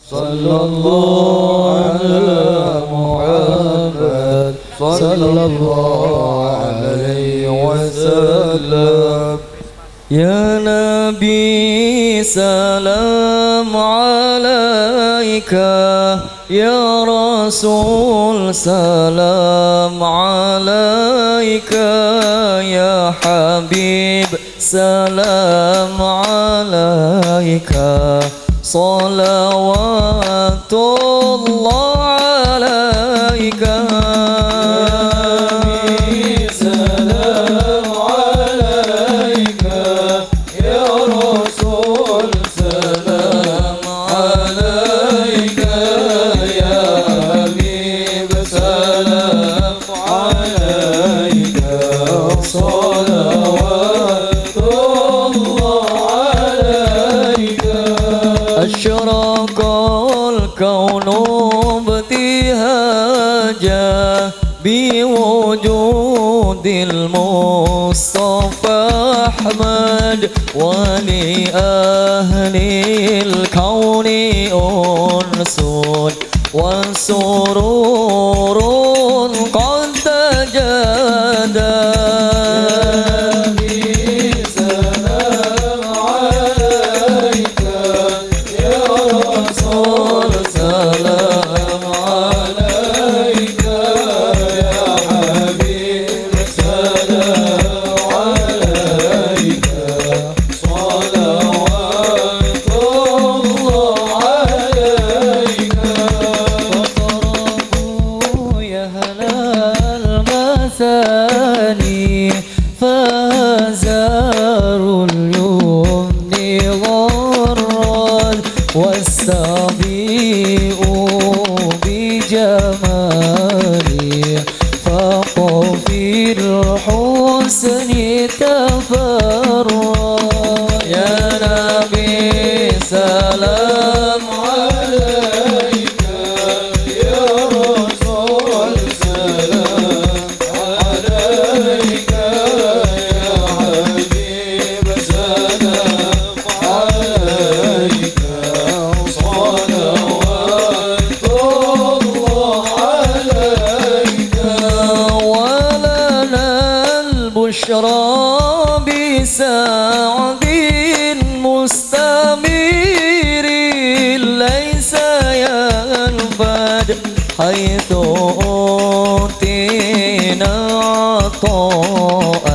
Sallallahu ala Muhammad sallallahu alaihi wasallam. Ya Nabi salam alaika, ya Rasul salam alaika, ya Habib salam alaika, salawatullah alaika. أشرق الكون ابتهاجا بوجود المصطفى أحمد، ولأهل الكون أنس وسرور قد تجدد. فازار اليمن غرد، والسبيء بجمالي فاق في الحسن تفرد. يا نبي سلام عليك، يا رسول سلام عليك، يا حبيب سلام عليك، صلوات الله عليك. ولنا البشرى بسعد مستمر ليس ينفد، حيث أوتينا عطاء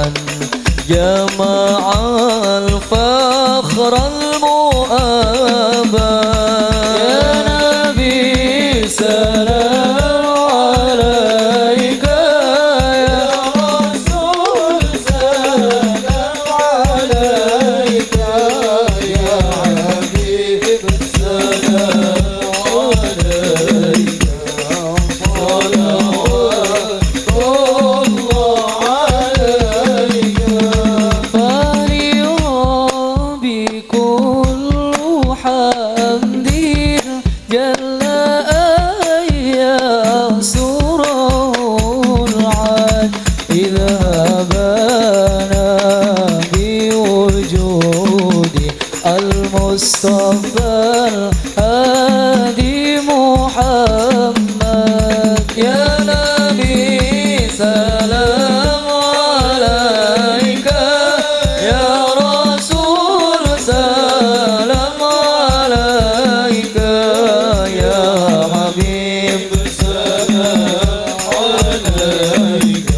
جمع الفخر المؤبى. يا نبي سلام عليك، يا رسول سلام عليك، يا حبيب سلام عليك، صلوات الله عليك. فليرى بكل حمد جل أن يسر العاد، إذا هبانا بوجود المصطفى الهادي محمد. يا نبي سلام عليك، يا رسول سلام عليك، يا حبيب سلام عليك،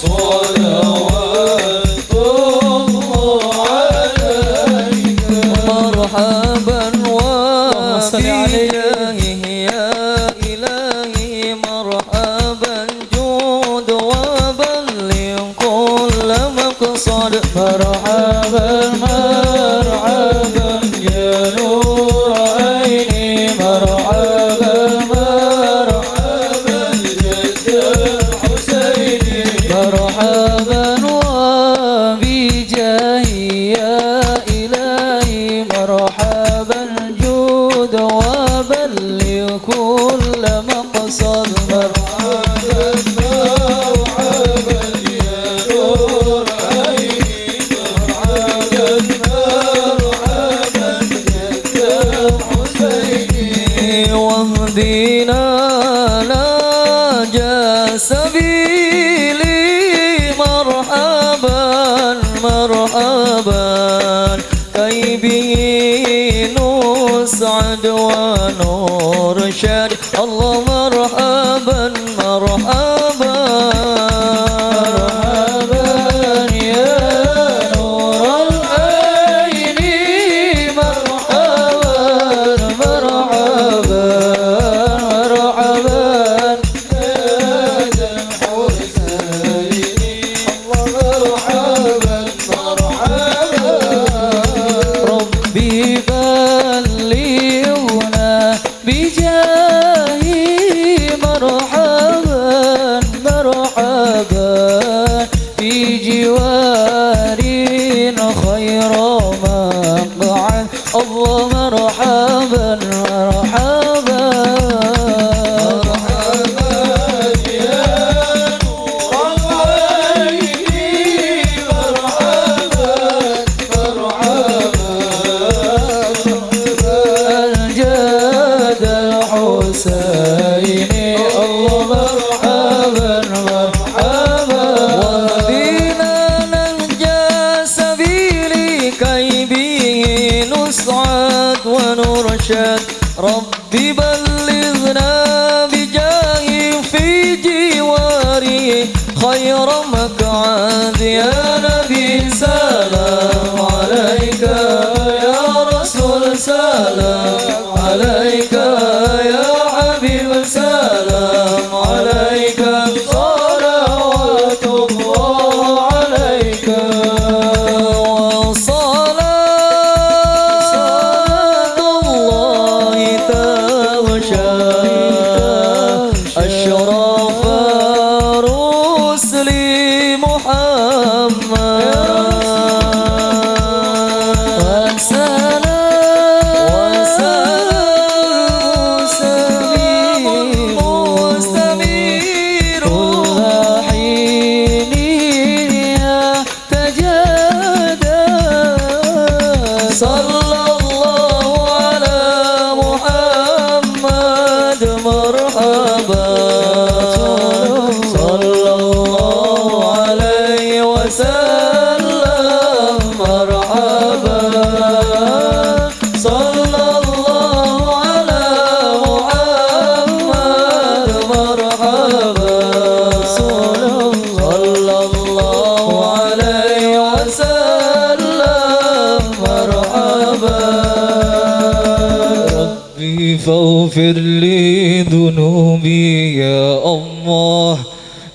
صلوات الله عليك. مرحبا وبيا واهدنا نجا سبيلي مرحبا مرحبا كي به نسعد ونرشد الله مرحبا مرحبا الله مرحبا مرحبا مرحبا يا نور العين مرحبا مرحبا الجاد الحسيني الله مرحبا مرحبا واهدنا نهج سبيلي كي نسعد ونرشد ربي بلغنا بجاهي في جواري خير مقعد يا نبي سلام عليك يا رسول سلام عليك يا حبيب سلام عليك صلوات الله عليك أشرف رسل محمد وسلام المستمير حين يتجدد صلى الله على محمد مرحبا صلى الله عليه وسلم مرحبا صلى الله على محمد مرحبا صلى الله عليه وسلم مرحبا ربي فاغفر لي ذنوبي يا الله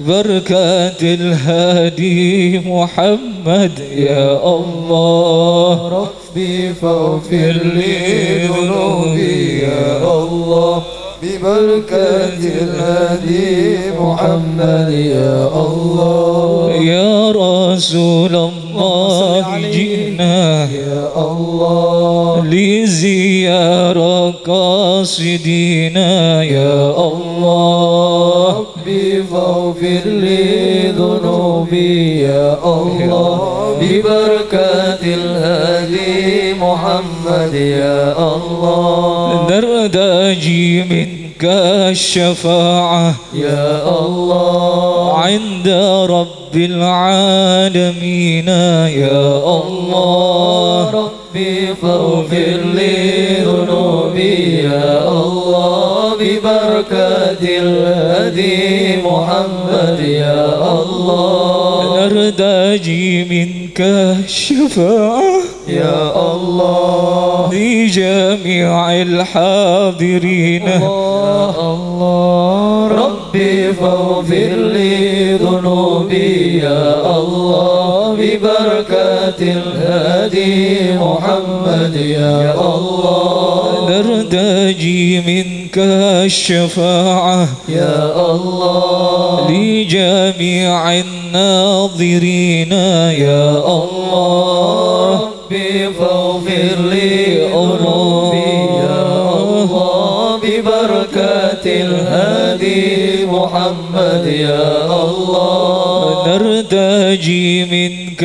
بركات الهادي محمد يا الله ربي فاغفر لي ذنوبي يا الله ببركة الهادي محمد يا الله يا رسول الله جئنا يا الله لزيارة قاصدينا يا الله ربي فاغفر لي ذنوبي يا الله ببركة الهادي محمد يا الله نرتجي منك الشفاعة يا الله عند رب العالمين يا الله ربي فاغفر لي ذنوبي يا الله ببركة الهادي محمد يا الله نرتجي منك الشفاعة يا الله لجميع الحاضرين يا الله ربي فاغفر لي ذنوبي يا الله ببركة الهادي محمد يا الله نرتجي منك الشفاعة يا الله لجميع الناظرين يا الله ربي فاغفر لي ذنوبي يا الله ببركة الهادي محمد يا الله نرتجي منك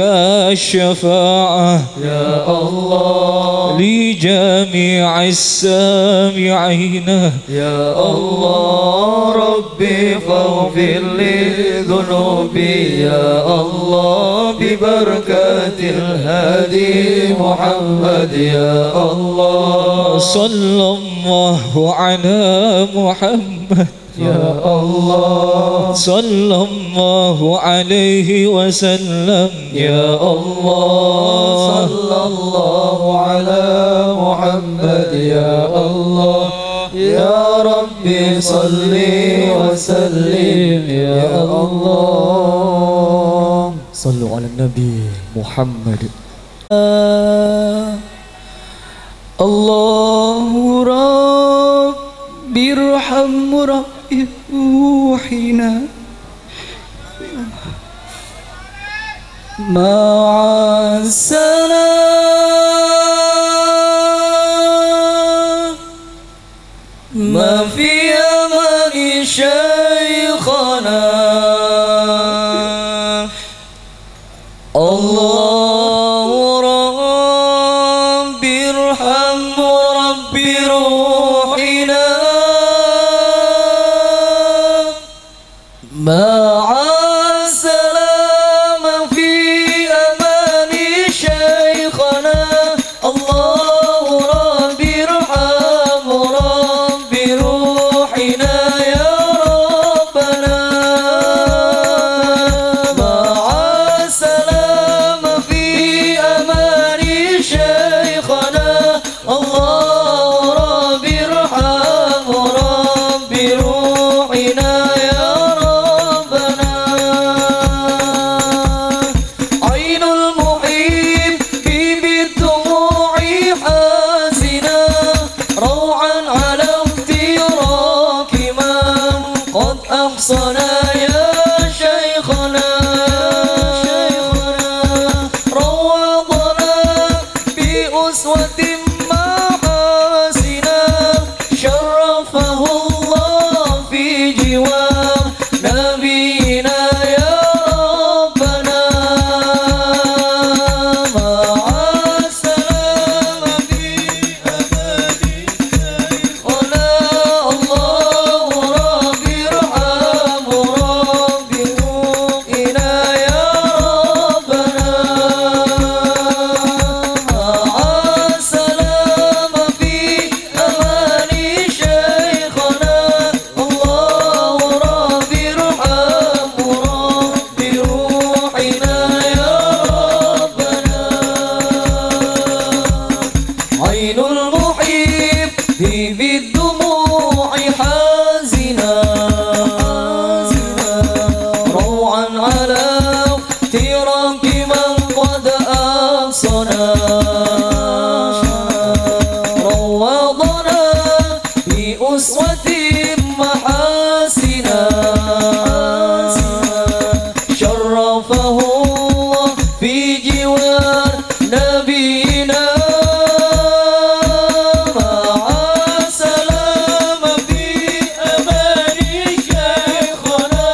الشفاعة يا الله لجميع السامعين يا الله ربي فاغفر لي ذنوبي يا الله ببركة الهادي محمد يا الله صلى الله على محمد يا الله صلى الله عليه وسلم يا الله صلى الله على محمد يا الله يا ربي صل وسلم يا الله صلوا على النبي محمد الله ربي ارحم ربي روحنا مع السلام ما في أمان شيخنا الله ربي ارحم ربي روحنا مع السلام في أمان شيخنا الله ربي ارحم ربي روحنا يا ربنا مع السلام في أمان شيخنا الله ربي ارحم ربي روحنا يا ربنا عين المحيب بالدموع حازنا روعا على افتراك من قد أحصنا يا شيخنا روضنا بأسوة محاسنا شرفه الله في جوار نبينا يا ربنا مع السلام في أمان شيخنا الله ربي ارحم ربي روحنا يا ربنا مع السلام في أمان شيخنا الله ربي ارحم ربي روحنا يا ربنا عين المحيب بالدموع حازنا روعا على افتراك من قد أحصنا روضنا بأسوة محاسنا شرفه الله في جوار نبينا مع السلام في أمان شيخنا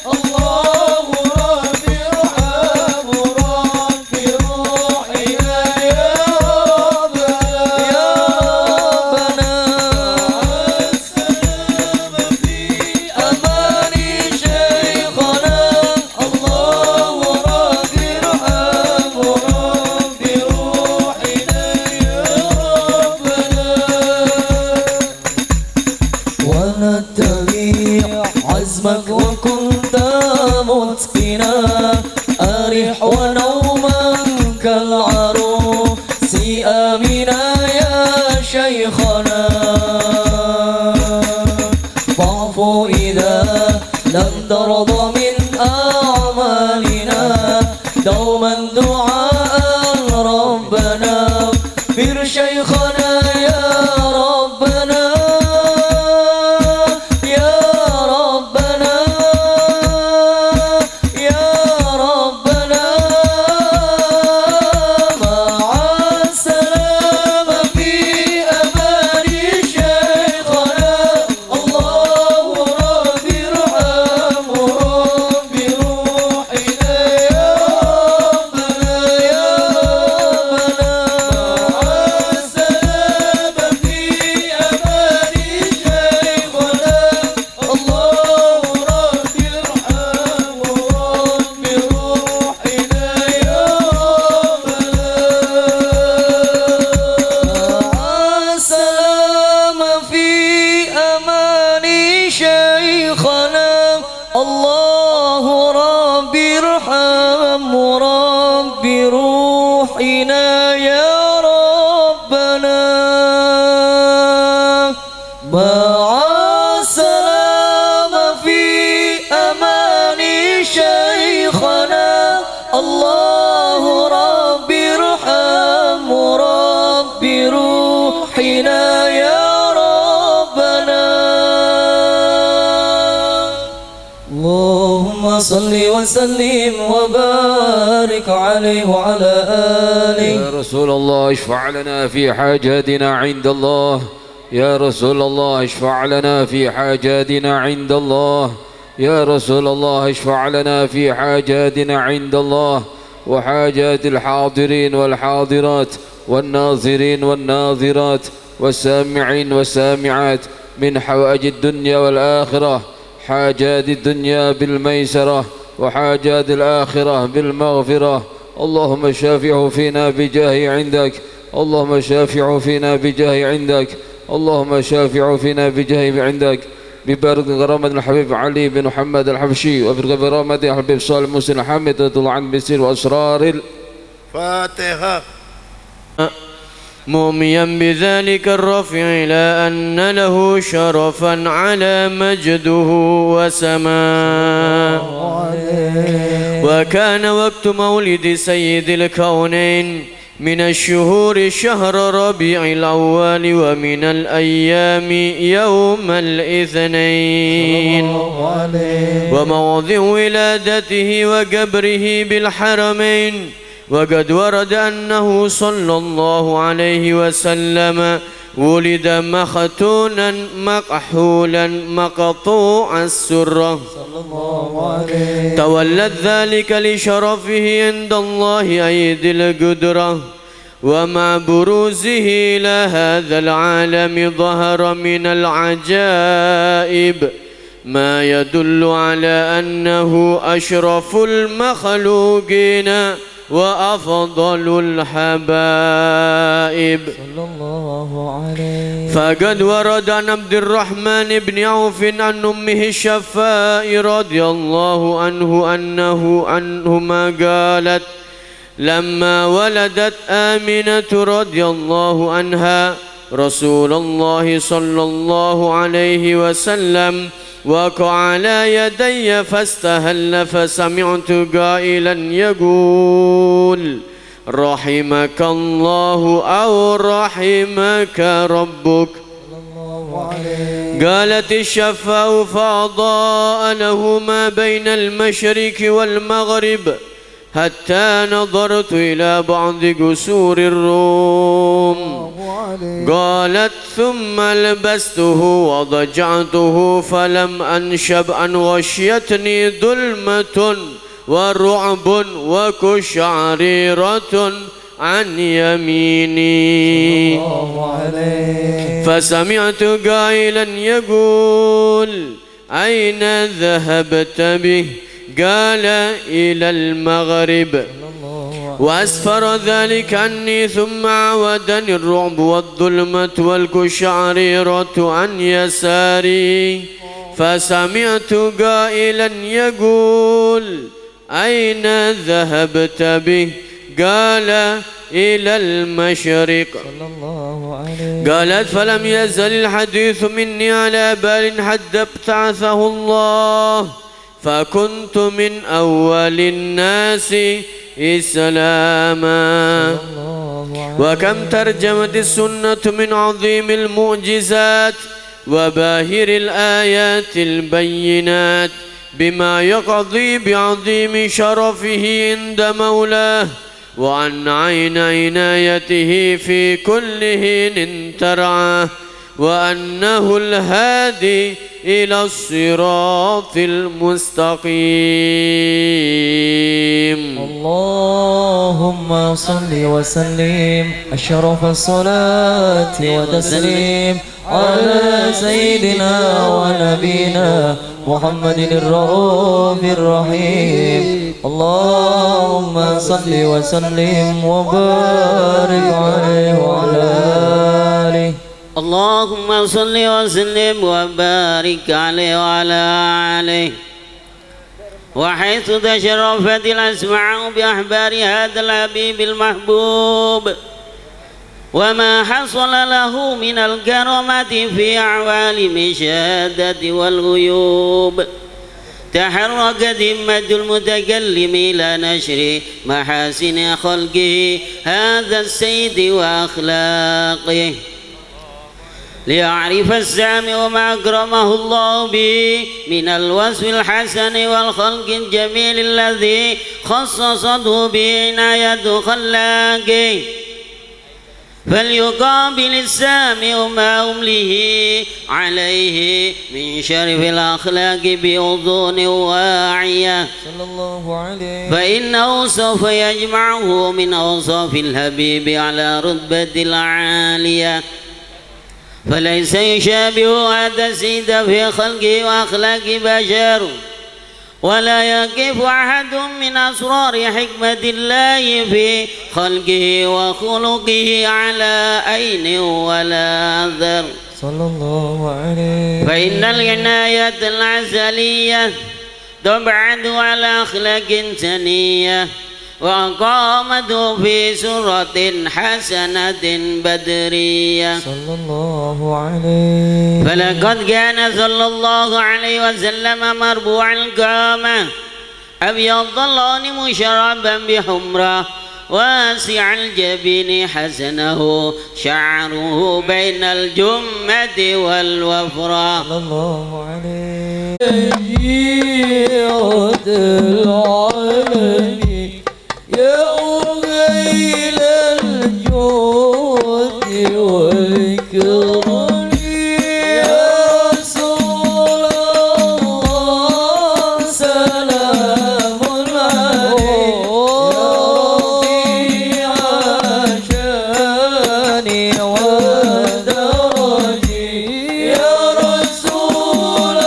الله ربي ارحم ربي روحنا يا ربنا مع السلام في أمان شيخنا الله ربي ارحم ربي روحنا يا ربنا ونتبع عزمك وكنت متقنا أرح ونوما كالعروس آمنا يا شيخنا فاعف إذا لم ترض من أعمالنا دوما دعاء ربنا اغفر شيخنا يا ربنا يا ربنا يا ربنا مع السلام في أمان شيخنا الله ربي ارحم ربي روحنا يا ربنا يا ربنا مع روحنا يا ربنا. اللهم صل وسلم وبارك عليه وعلى آله. يا رسول الله اشفع لنا في حاجاتنا عند الله. يا رسول الله اشفع لنا في حاجاتنا عند الله. يا رسول الله اشفع لنا في حاجاتنا عند الله وحاجات الحاضرين والحاضرات والناظرين والناظرات والسامعين والسامعات من حوائج الدنيا والآخرة. حاجات الدنيا بالميسرة وحاجات الآخرة بالمغفرة. اللهم شافعه فينا بجاه عندك. اللهم شافعه فينا بجاه عندك. اللهم شافعه فينا بجاه عندك ببارك غرامة الحبيب علي بن محمد الحبشي وبارك غرامة الحبيب صالح مسلم حامد رضي الله عنه بسير وأسرار الفاتحة. مؤميا بذلك الرفع إلى أن له شرفا على مجده وسماء. وكان وقت مولد سيد الكونين من الشهور شهر ربيع الأول ومن الأيام يوم الاثنين وموضع ولادته وقبره بالحرمين. وقد ورد أنه صلى الله عليه وسلم ولد مختونا مكحولا مقطوع السرة تولد ذلك لشرفه عند الله أيدي القدرة. ومع بروزه إلى هذا العالم ظهر من العجائب ما يدل على أنه أشرف المخلوقين وأفضل الحبائب صلى الله عليه. فقد ورد عن عبد الرحمن بن عوف عن أمه الشفاء رضي الله عنهما قالت لما ولدت آمنة رضي الله عنها رسول الله صلى الله عليه وسلم وقع على يدي فاستهل فسمعت قائلا يقول رحمك الله أو رحمك ربك. قالت الشفاء فأضاء له ما بين المشرق والمغرب حتى نظرت إلى بعض قصور الروم. قالت ثم لبسته وضجعته فلم أنشب أن غشيتني ظلمة ورعب وكشعريرة عن يميني. فسمعت قائلا يقول أين ذهبت به؟ قال إلى المغرب. وأسفر ذلك عني ثم عودني الرعب والظلمة والكشعريرة عن يساري. فسمعت قائلا يقول أين ذهبت به؟ قال إلى المشرق. قالت فلم يزل الحديث مني على بال حتى ابتعثه الله فكنت من أول الناس إسلاما. وكم ترجمت السنة من عظيم المعجزات وباهر الآيات البينات بما يقضي بعظيم شرفه عند مولاه وعن عين عنايته في كل حين ترعاه وأنه الهادي إلى الصراط المستقيم. اللهم صل وسلم أشرف الصلاة وتسليم على سيدنا ونبينا محمد الرؤوف الرحيم. اللهم صل وسلم وبارك عليه وعلى آله. اللهم صل وسلم وبارك عليه وعلى آله. وحيث تشرفت الأسماع بأحبار هذا الحبيب المحبوب وما حصل له من الكرامة في أعوالم الشهادة والغيوب تحركت همة المتكلم إلى نشر محاسن خلقه هذا السيد وأخلاقه ليعرف السامع ما أكرمه الله به من الوصف الحسن والخلق الجميل الذي خصصته به عناية خلاقه، فليقابل السامع ما أمله عليه من شرف الأخلاق بأذن واعية، صلى الله عليه، فإنه سوف يجمعه من أوصاف الحبيب على رتبة العالية، فليس يشابه هذا السيد في خلقه وأخلاق بشر، ولا يقف أحد من أسرار حكمة الله في خلقه وخلقه على عين ولا أثر، صلى الله عليه. فإن العناية العسلية تبعد على أخلاق سنية، وأقامته في سورة حسنة بدرية، صلى الله عليه. فلقد كان صلى الله عليه وسلم مربوع القامة أبيض اللون مشربا بحمرة واسع الجبين حسنه شعره بين الجمة والوفرة، صلى الله عليه. يا أغيل الجود والكرم يا رسول الله سلام عليك يا عشاني ودرجي يا رسول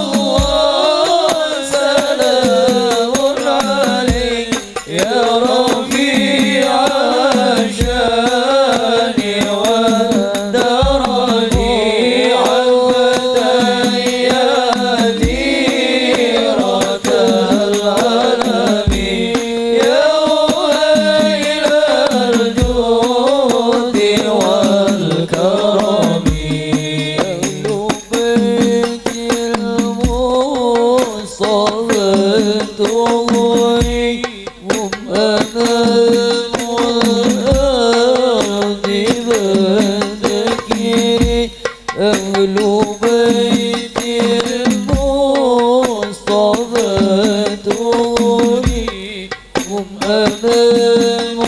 الله سلام عليك يا رفيع شاني ودرجي عبدا يا ديرة العالم يا ويل الجود والكرم أهل بيت المصطفى طهري هم أمام الأرض بذكري أهل بيت المصطفى طهري هم أمام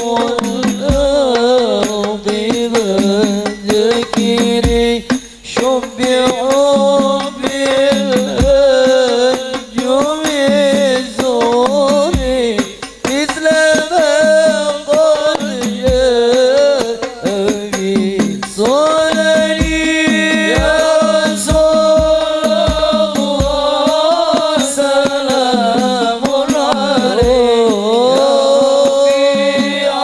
الأرض بذكري شبعوا بالأنجم الزهري مثل ما قد جاء في صلني يا رسول الله سلام عليك يا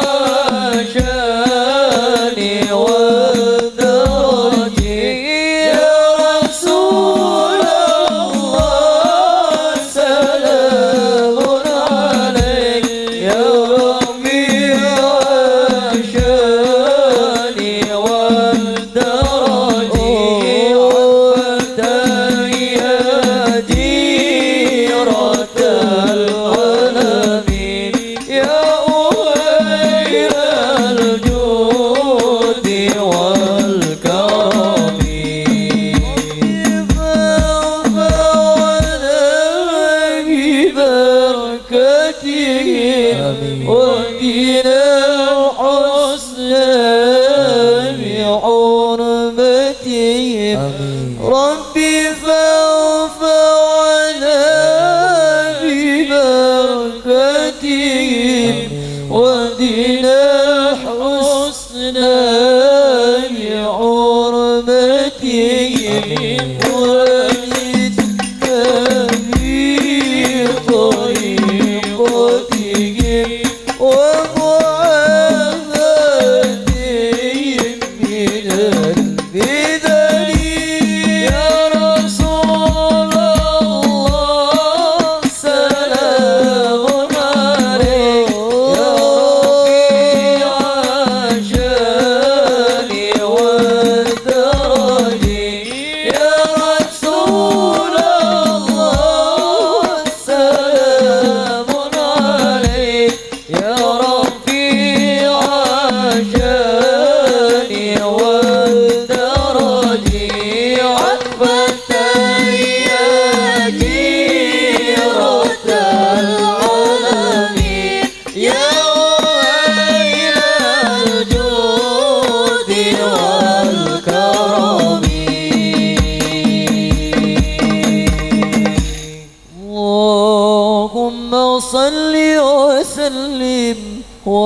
عشاني ودرجي يا رسول الله سلام عليك يا ربي عشاني ودرجي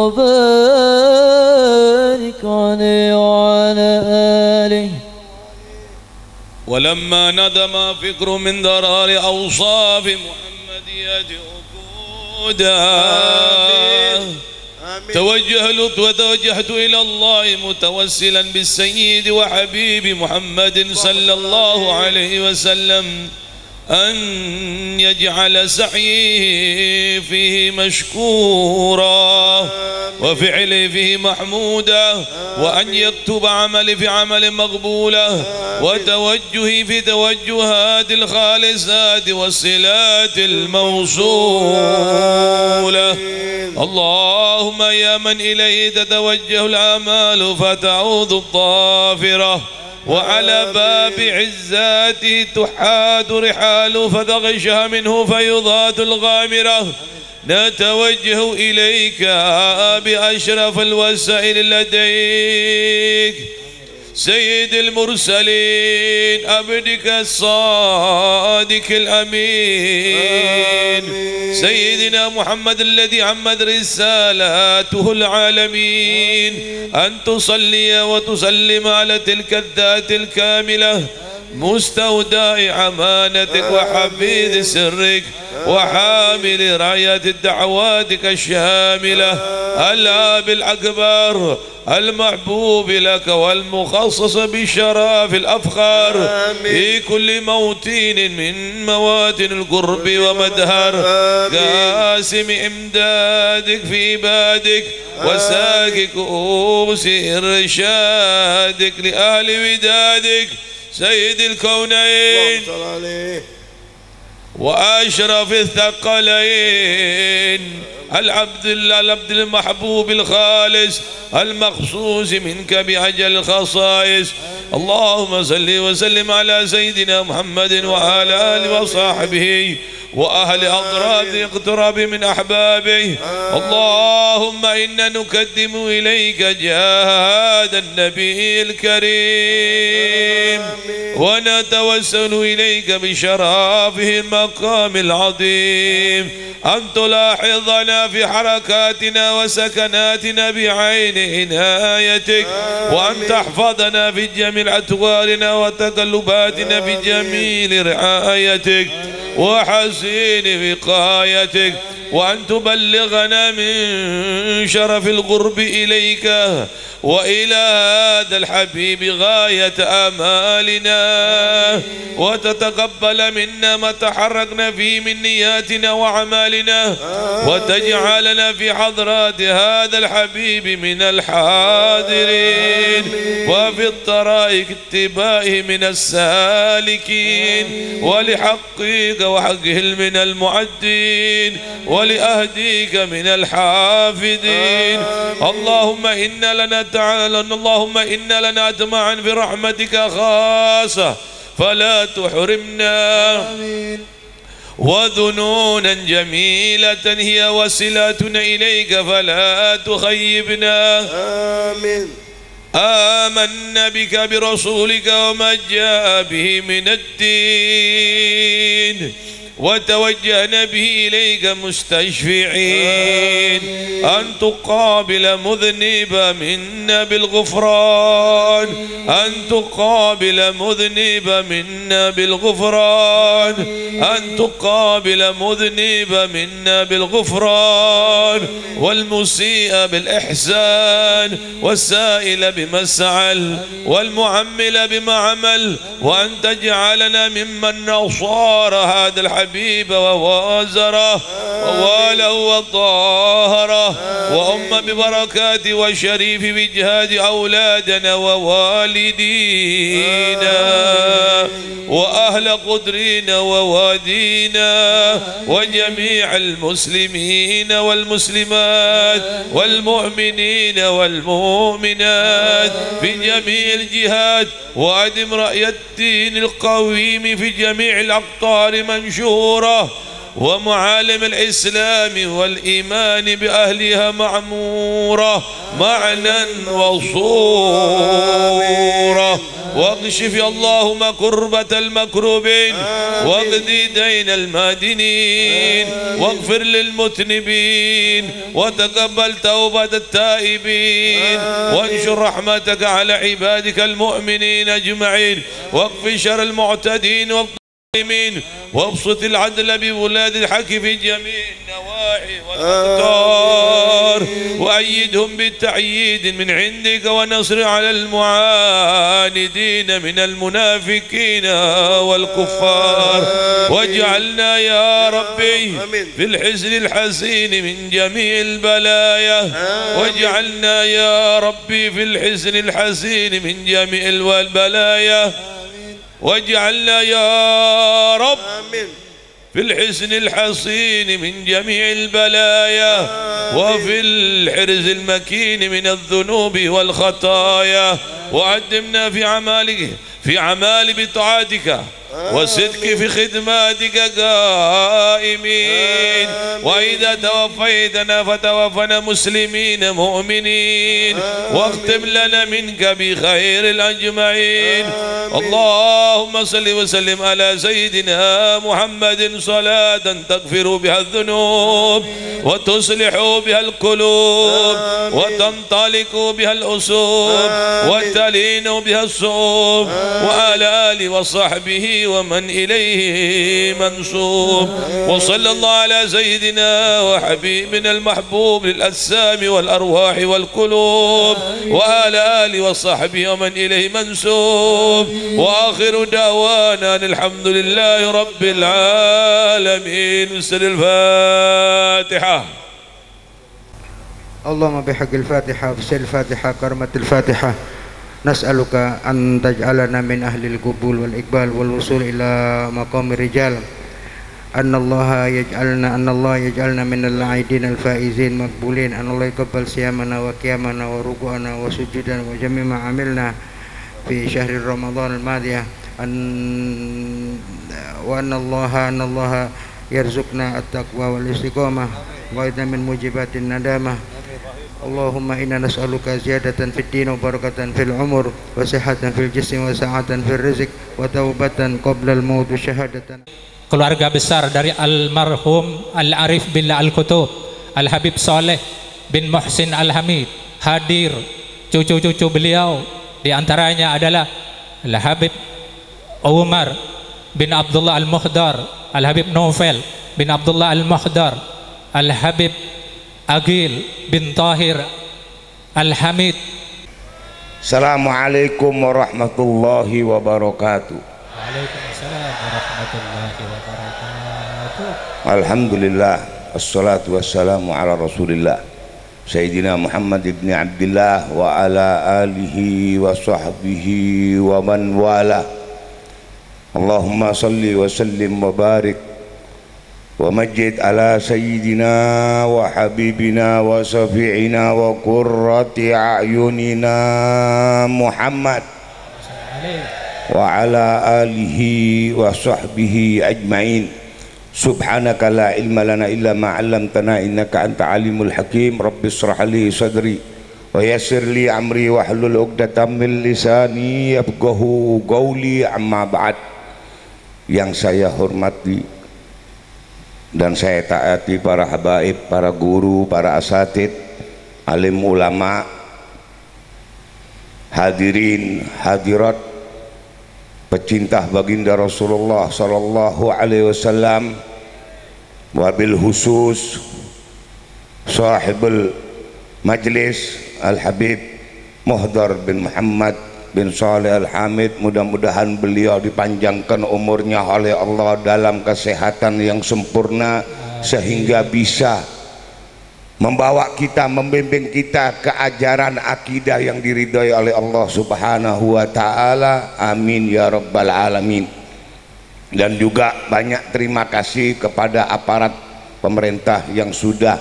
وبارك عليه وعلى آله. ولما ندم فكر من ضرار أوصاف محمدية عقودا توجهت إلى الله متوسلا بالسيد وحبيب محمد صلى الله عليه وسلم أن يجعل سعيه فيه مشكورا وفعله فيه محمودا، وأن يكتب عملي في عمل مقبولا، وتوجهي في توجهات الخالصات والصلات الموصولة. اللهم يا من إليه تتوجه الأعمال فتعود الظافرة، وعلى باب عزاته تحاد رحال فتغشها منه فيضات الغامرة، نتوجه إليك بأشرف الوسائل لديك سيد المرسلين عبدك الصادق الأمين سيدنا محمد الذي عمت رسالاته العالمين، أن تصلي وتسلم على تلك الذات الكاملة مستودع أمانتك وحفيظ سرك وحامل راية دعواتك الشاملة، الآب الأكبر المحبوب لك والمخصص بالشرف الأفخر في كل موطن من مواتن القرب ومدهر، قاسم إمدادك في عبادك وساك كؤوس إرشادك لأهل ودادك سيد الكونين وأشرف الثقلين العبد المحبوب الخالص المخصوص منك بأجل الخصائص. اللهم صل وسلم على سيدنا محمد وعلى آله وصحبه وأهل أضراد اقترب من أحبابه. اللهم إنا نقدم إليك جهاد النبي الكريم ونتوسل إليك بشرافه المقام العظيم أن تلاحظنا في حركاتنا وسكناتنا بعين عنايتك، وأن تحفظنا في جميع أطوارنا وتقلباتنا في جميل رعايتك وحسين وقايتك، وأن تبلغنا من شرف القرب إليك وإلى هذا الحبيب غاية آمالنا، وتتقبل منا ما تحركنا فيه من نياتنا وأعمالنا، وتجعلنا في حضرات هذا الحبيب من الحاضرين، وفي الطرائق اتباعه من السالكين، ولحقك وحقه من المعدين، ولأهديك من الحافظين. اللهم إن لنا أطمعا في رحمتك خاصة فلا تحرمنا، وذنونا جميلة هي وسيلتنا إليك فلا تخيبنا. آمين. آمنا بك برسولك وما جاء به من الدين، وتوجهنا به إليك مستشفعين أن تقابل مذنبا منا بالغفران، أن تقابل مذنبا منا بالغفران، أن تقابل مذنبا منا بالغفران، والمسيء بالإحسان، والسائل بما سأل، والمعمل بما عمل، وأن تجعلنا ممن نصار هذا الحبيب ووازره وواله وطاهره، وأم ببركات وشريف بجهاد أولادنا ووالدينا وأهل قدرنا ووادينا وجميع المسلمين والمسلمات والمؤمنين والمؤمنات في جميع الجهات، وأدم رأي الدين القويم في جميع الأقطار منشورة، ومعالم الإسلام والإيمان بأهلها معمورة معنا وصورة. واكشف اللهم كربة المكروبين واقض دين المادنين واغفر للمذنبين وتقبل توبة التائبين وانشر رحمتك على عبادك المؤمنين أجمعين واكف شر المعتدين والظالمين وابسط العدل بولاد الحق في جميع النواحي والأقطار وأيدهم بالتأييد من عندك ونصر على المعاندين من المنافقين والكفار واجعلنا يا ربي في الحزن الحزين من جميع البلايا واجعلنا يا ربي في الحزن الحزين من جميع البلايا واجعلنا يا رب في الحزن الحصين من جميع البلايا وفي الحرز المكين من الذنوب والخطايا وقدمنا في أعمال بطاعتك وصدق في خدماتك قائمين وإذا توفيتنا فتوفنا مسلمين مؤمنين واختم لنا منك بخير الأجمعين. اللهم صل وسلم على سيدنا محمد صلاة تغفر بها الذنوب وتصلح بها القلوب وتنطلق بها الأصول وتلين بها الصوب وعلى آله وصحبه ومن إليه منسوب. وصلى الله على سيدنا وحبيبنا المحبوب للأجسام والأرواح والقلوب وعلى آله وصحبه ومن إليه منسوب. وآخر دعوانا الحمد لله رب العالمين. سر الفاتحة. اللهم بحق الفاتحة وبسر الفاتحة كرمة الفاتحة نسألك أن تجعلنا من أهل القبول والإقبال والوصول إلى مقام الرجال أن الله يجعلنا من العائدين الفائزين مقبولين أن الله يقبل صيامنا وقيامنا وركوعنا وسجودنا وجميع ما عملنا في شهر رمضان الماضي وأن الله يرزقنا التقوى والاستقامة وأيضا من موجبات الندامة. اللهم إنا نسألك زيادة في الدين وبركة في العمر وصحة في الجسم وسعة في الرزق وتوبة قبل الموت وشهادة. Keluarga besar dari almarhum Al-Arif bin Al-Kutub Al-Habib Saleh bin Muhsin Al-Hamid hadir cucu-cucu beliau, di antaranya adalah Al-Habib Umar bin Abdullah Al-Muhdar, Al-Habib Novel bin Abdullah Al-Muhdar, Al-Habib Agil bin Tahir Al-Hamid. Assalamualaikum warahmatullahi wabarakatuh. Waalaikumsalam warahmatullahi wabarakatuh. Alhamdulillah, wassalatu wassalamu ala rasulillah Sayyidina Muhammad ibn Abdillah wa ala alihi wa sahbihi wa man wala. Allahumma salli wa sallim wa barik wa majid ala sayyidina wa habibina wa safi'ina wa qurrati a'yunina Muhammad wa ala alihi wa sahbihi ajma'in. Subhanaka la ilma lana illa ma 'allamtana innaka anta alimul hakim. Rabbi shrah li sadri wa yassir li amri wa hlul 'uqdatam min lisani yafqahu qawli. Amma ba'd. Yang saya hormati dan saya taati para habaib, para guru, para asatid, alim ulama, hadirin, hadirat, pecinta baginda Rasulullah sallallahu alaihi wasallam, wabil khusus sahibul majlis Al-Habib Muhdar bin Muhammad bin Saleh Al-Hamid. Mudah-mudahan beliau dipanjangkan umurnya oleh Allah dalam kesehatan yang sempurna sehingga bisa membawa kita, membimbing kita ke ajaran akidah yang diridhai oleh Allah Subhanahu wa taala. Amin ya rabbal alamin. Dan juga banyak terima kasih kepada aparat pemerintah yang sudah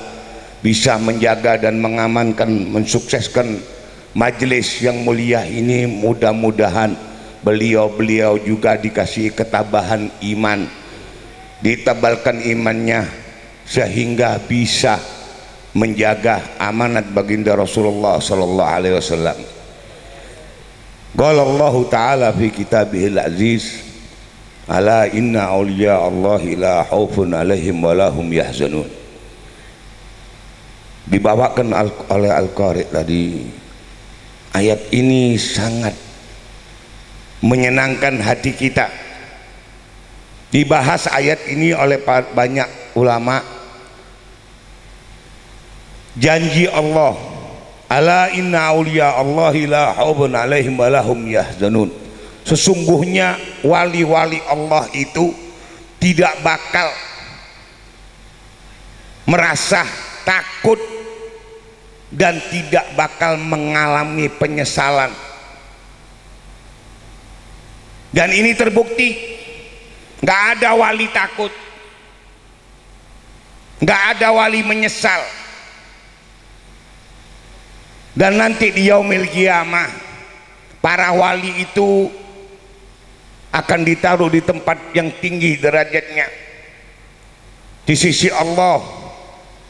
bisa menjaga dan mengamankan, mensukseskan majelis yang mulia ini. Mudah-mudahan beliau-beliau juga dikasih ketabahan iman, ditebalkan imannya sehingga bisa menjaga amanat baginda Rasulullah sallallahu alaihi wasallam. Qala Allah Ta'ala fi kitabihil aziz, ala inna awliya Allahi la khaufun alaihim wa lahum yahzanun. Dibawakan oleh Al-Qari tadi. Ayat ini sangat menyenangkan hati kita. Dibahas ayat ini oleh banyak ulama. Janji Allah, ala inna awliya Allahi la khaufun alaihim wa lahum yahzanun. Sesungguhnya wali-wali Allah itu tidak bakal merasa takut dan tidak bakal mengalami penyesalan. Dan ini terbukti, nggak ada wali takut, nggak ada wali menyesal. Dan nanti di yaumil qiyamah para wali itu akan ditaruh di tempat yang tinggi derajatnya di sisi Allah,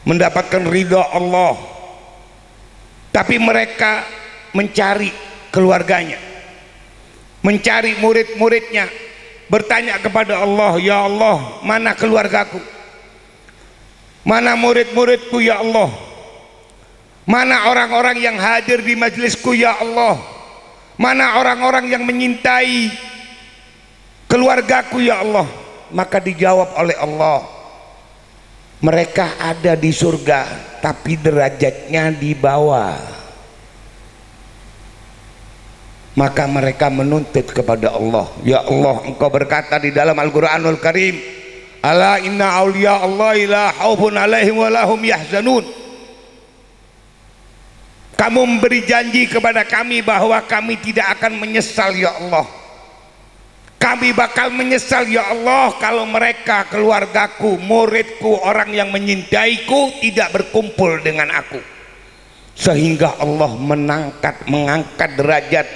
mendapatkan ridha Allah. Tapi mereka mencari keluarganya, mencari murid-muridnya, bertanya kepada Allah, ya Allah, mana keluargaku, mana murid-muridku ya Allah, mana orang-orang yang hadir di majelisku ya Allah, mana orang-orang yang menyintai keluargaku ya Allah. Maka dijawab oleh Allah, mereka ada di surga tapi derajatnya di bawah. Maka mereka menuntut kepada Allah, ya Allah, engkau berkata di dalam Al-Quranul Karim, ala inna awliya Allahi la khaufun alaihim wa lahum yahzanun. Kamu memberi janji kepada kami bahwa kami tidak akan menyesal ya Allah. Kami bakal menyesal ya Allah kalau mereka, keluargaku, muridku, orang yang menyintaiku tidak berkumpul dengan aku. Sehingga Allah mengangkat derajat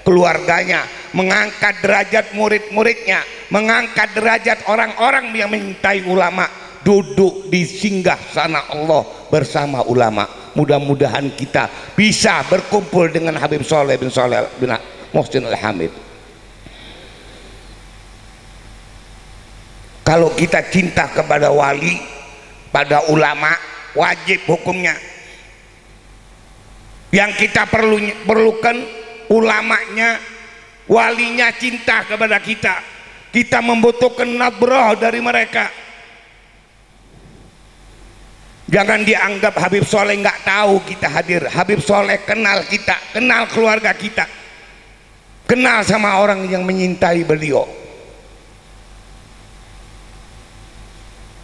keluarganya, mengangkat derajat murid-muridnya, mengangkat derajat orang-orang yang menyintai ulama, duduk di singgah sana Allah bersama ulama. Mudah-mudahan kita bisa berkumpul dengan Habib Soleh bin Muhsin Al-Hamid. Kalau kita cinta kepada wali, pada ulama, wajib hukumnya. Yang kita perlukan ulamanya, walinya cinta kepada kita. Kita membutuhkan nadrah dari mereka. Jangan dianggap Habib Soleh nggak tahu kita hadir. Habib Soleh kenal kita, kenal keluarga kita, kenal sama orang yang menyintai beliau.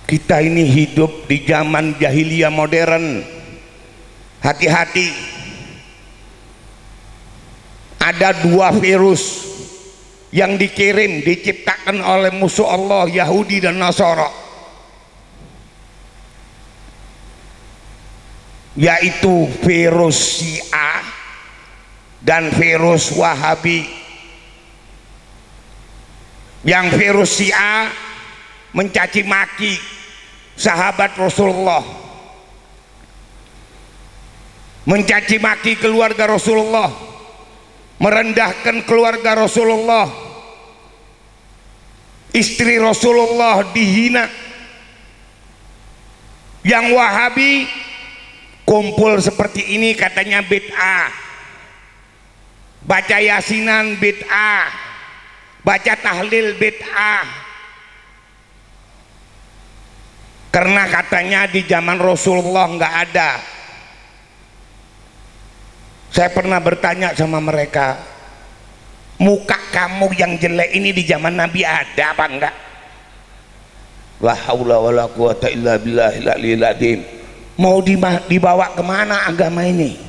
Kita ini hidup di zaman jahiliyah modern. Hati-hati, ada dua virus yang dikirim, diciptakan oleh musuh Allah, Yahudi dan Nasara, yaitu virus Syiah dan virus Wahabi. Yang virus Syiah mencaci maki sahabat Rasulullah, mencaci maki keluarga Rasulullah, merendahkan keluarga Rasulullah, istri Rasulullah dihina. Yang Wahabi kumpul seperti ini katanya bid'ah, baca yasinan bid'ah, baca tahlil bid'ah. Karena katanya di zaman Rasulullah nggak ada. Saya pernah bertanya sama mereka, muka kamu yang jelek ini di zaman Nabi ada apa enggak? La haula wala quwata illa billahil aliyil azim. Mau dibawa kemana agama ini?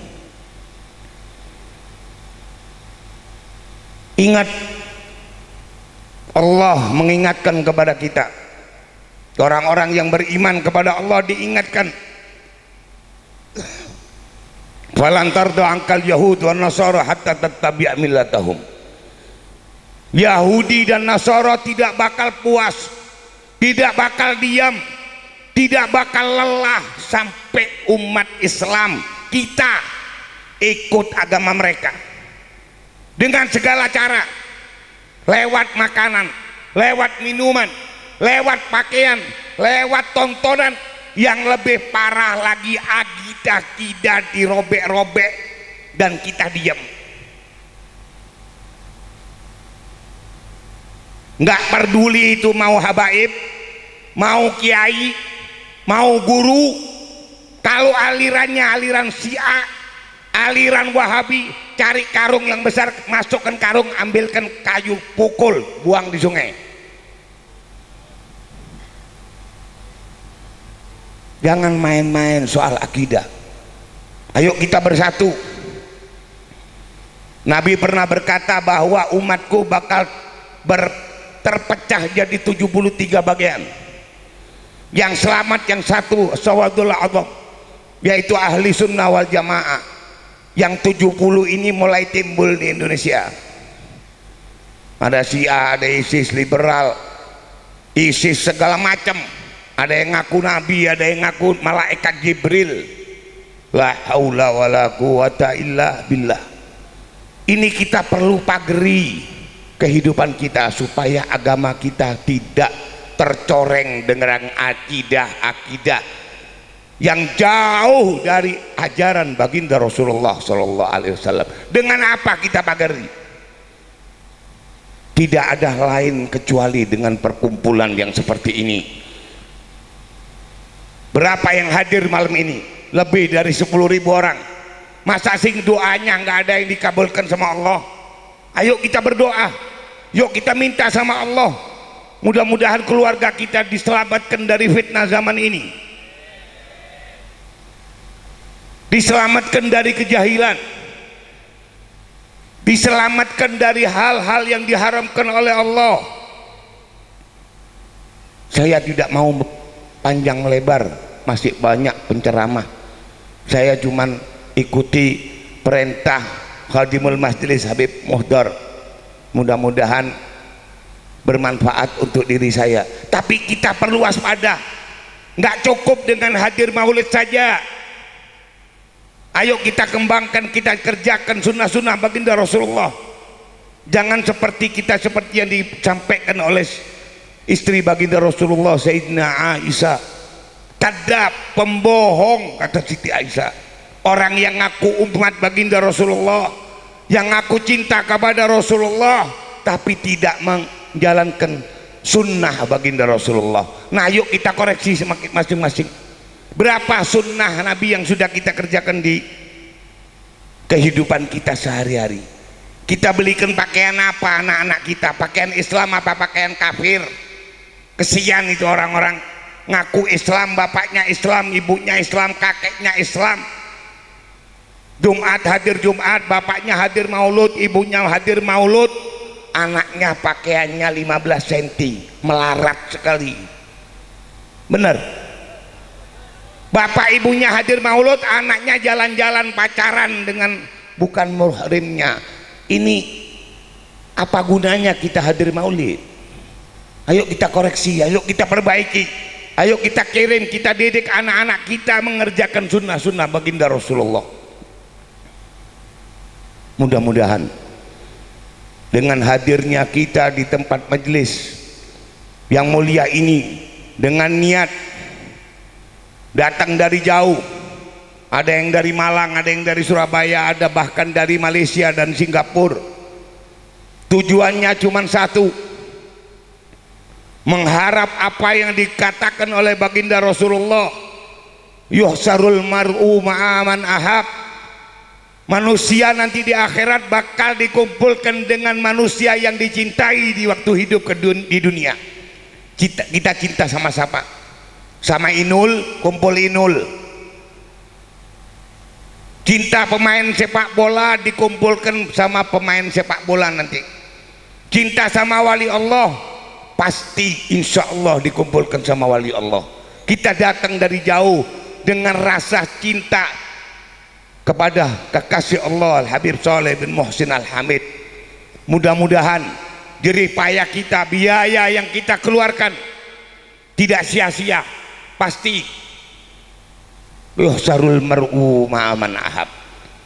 Ingat, Allah mengingatkan kepada kita. Orang-orang yang beriman kepada Allah diingatkan, falan tarda angkal yahud wa nasara hatta tattabi'a millatahum. Yahudi dan Nasara tidak bakal puas, tidak bakal diam, tidak bakal lelah sampai umat Islam kita ikut agama mereka. dengan segala cara, lewat makanan, lewat minuman, lewat pakaian, lewat tontonan. Yang lebih parah lagi, akidah kita dirobek-robek dan kita diam. Nggak peduli itu mau habaib, mau kiai, mau guru. Kalau alirannya aliran Syiah, aliran Wahabi, cari karung yang besar, masukkan karung, ambilkan kayu, pukul, buang di sungai. Jangan main-main soal akidah. Ayo kita bersatu. Nabi pernah berkata bahwa umatku bakal terpecah jadi 73 bagian. Yang selamat yang satu, sawadul a'zam, yaitu ahli sunnah wal jamaah. Yang 70 ini mulai timbul di Indonesia. Ada Syiah, ada ISIS liberal, ISIS segala macam. Ada yang ngaku nabi, ada yang ngaku malaikat Jibril. La haula wala quwata illa billah. Ini kita perlu pagari kehidupan kita supaya agama kita tidak tercoreng dengan akidah yang jauh dari ajaran baginda Rasulullah Sallallahu Alaihi Wasallam. Dengan apa kita pagari? Tidak ada lain kecuali dengan perkumpulan yang seperti ini. Berapa yang hadir malam ini? Lebih dari 10.000 orang. Masa sing doanya nggak ada yang dikabulkan sama Allah? Ayo kita berdoa, yuk kita minta sama Allah, mudah-mudahan keluarga kita diselamatkan dari fitnah zaman ini, diselamatkan dari kejahilan, diselamatkan dari hal-hal yang diharamkan oleh Allah. Saya tidak mau panjang lebar, masih banyak penceramah. Saya cuman ikuti perintah Khadimul Majlis Habib Muhdar. Mudah-mudahan bermanfaat untuk diri saya. Tapi kita perlu waspada. Nggak cukup dengan hadir maulid saja. Ayo kita kembangkan, kita kerjakan sunnah-sunnah baginda Rasulullah. Jangan seperti yang disampaikan oleh istri baginda Rasulullah, Sayyidina Aisyah. Kadzab, pembohong, kata Siti Aisyah. Orang yang ngaku umat baginda Rasulullah, yang ngaku cinta kepada Rasulullah, tapi tidak menjalankan sunnah baginda Rasulullah. Nah, yuk kita koreksi masing-masing. Berapa sunnah Nabi yang sudah kita kerjakan di kehidupan kita sehari-hari? Kita belikan pakaian apa anak-anak kita? Pakaian Islam apa pakaian kafir? Kesian itu orang-orang ngaku Islam, bapaknya Islam, ibunya Islam, kakeknya Islam. Jumat hadir Jumat, bapaknya hadir maulud, ibunya hadir maulud, anaknya pakaiannya 15 cm, melarat sekali. Benar? Bapak ibunya hadir maulud, anaknya jalan-jalan pacaran dengan bukan muhrimnya. Ini apa gunanya kita hadir maulid? Ayo kita koreksi, ayo kita perbaiki, ayo kita kirim, kita didik anak-anak kita mengerjakan sunnah-sunnah baginda Rasulullah. Mudah-mudahan dengan hadirnya kita di tempat majelis yang mulia ini, dengan niat datang dari jauh, ada yang dari Malang, ada yang dari Surabaya, ada bahkan dari Malaysia dan Singapura. Tujuannya cuma satu, mengharap apa yang dikatakan oleh baginda Rasulullah, yuhsarul mar'u ma'aman ahab. Manusia nanti di akhirat bakal dikumpulkan dengan manusia yang dicintai di waktu hidup di dunia. Kita cinta sama siapa? Sama Inul, kumpul Inul. Cinta pemain sepak bola dikumpulkan sama pemain sepak bola nanti. Cinta sama wali Allah, pasti insya Allah dikumpulkan sama wali Allah. Kita datang dari jauh dengan rasa cinta kepada kekasih Allah Al-Habib Saleh bin Muhsin Al-Hamid. Mudah-mudahan jerih payah kita, biaya yang kita keluarkan tidak sia-sia. Pasti yuhsarul mar'u ma'aman ahab.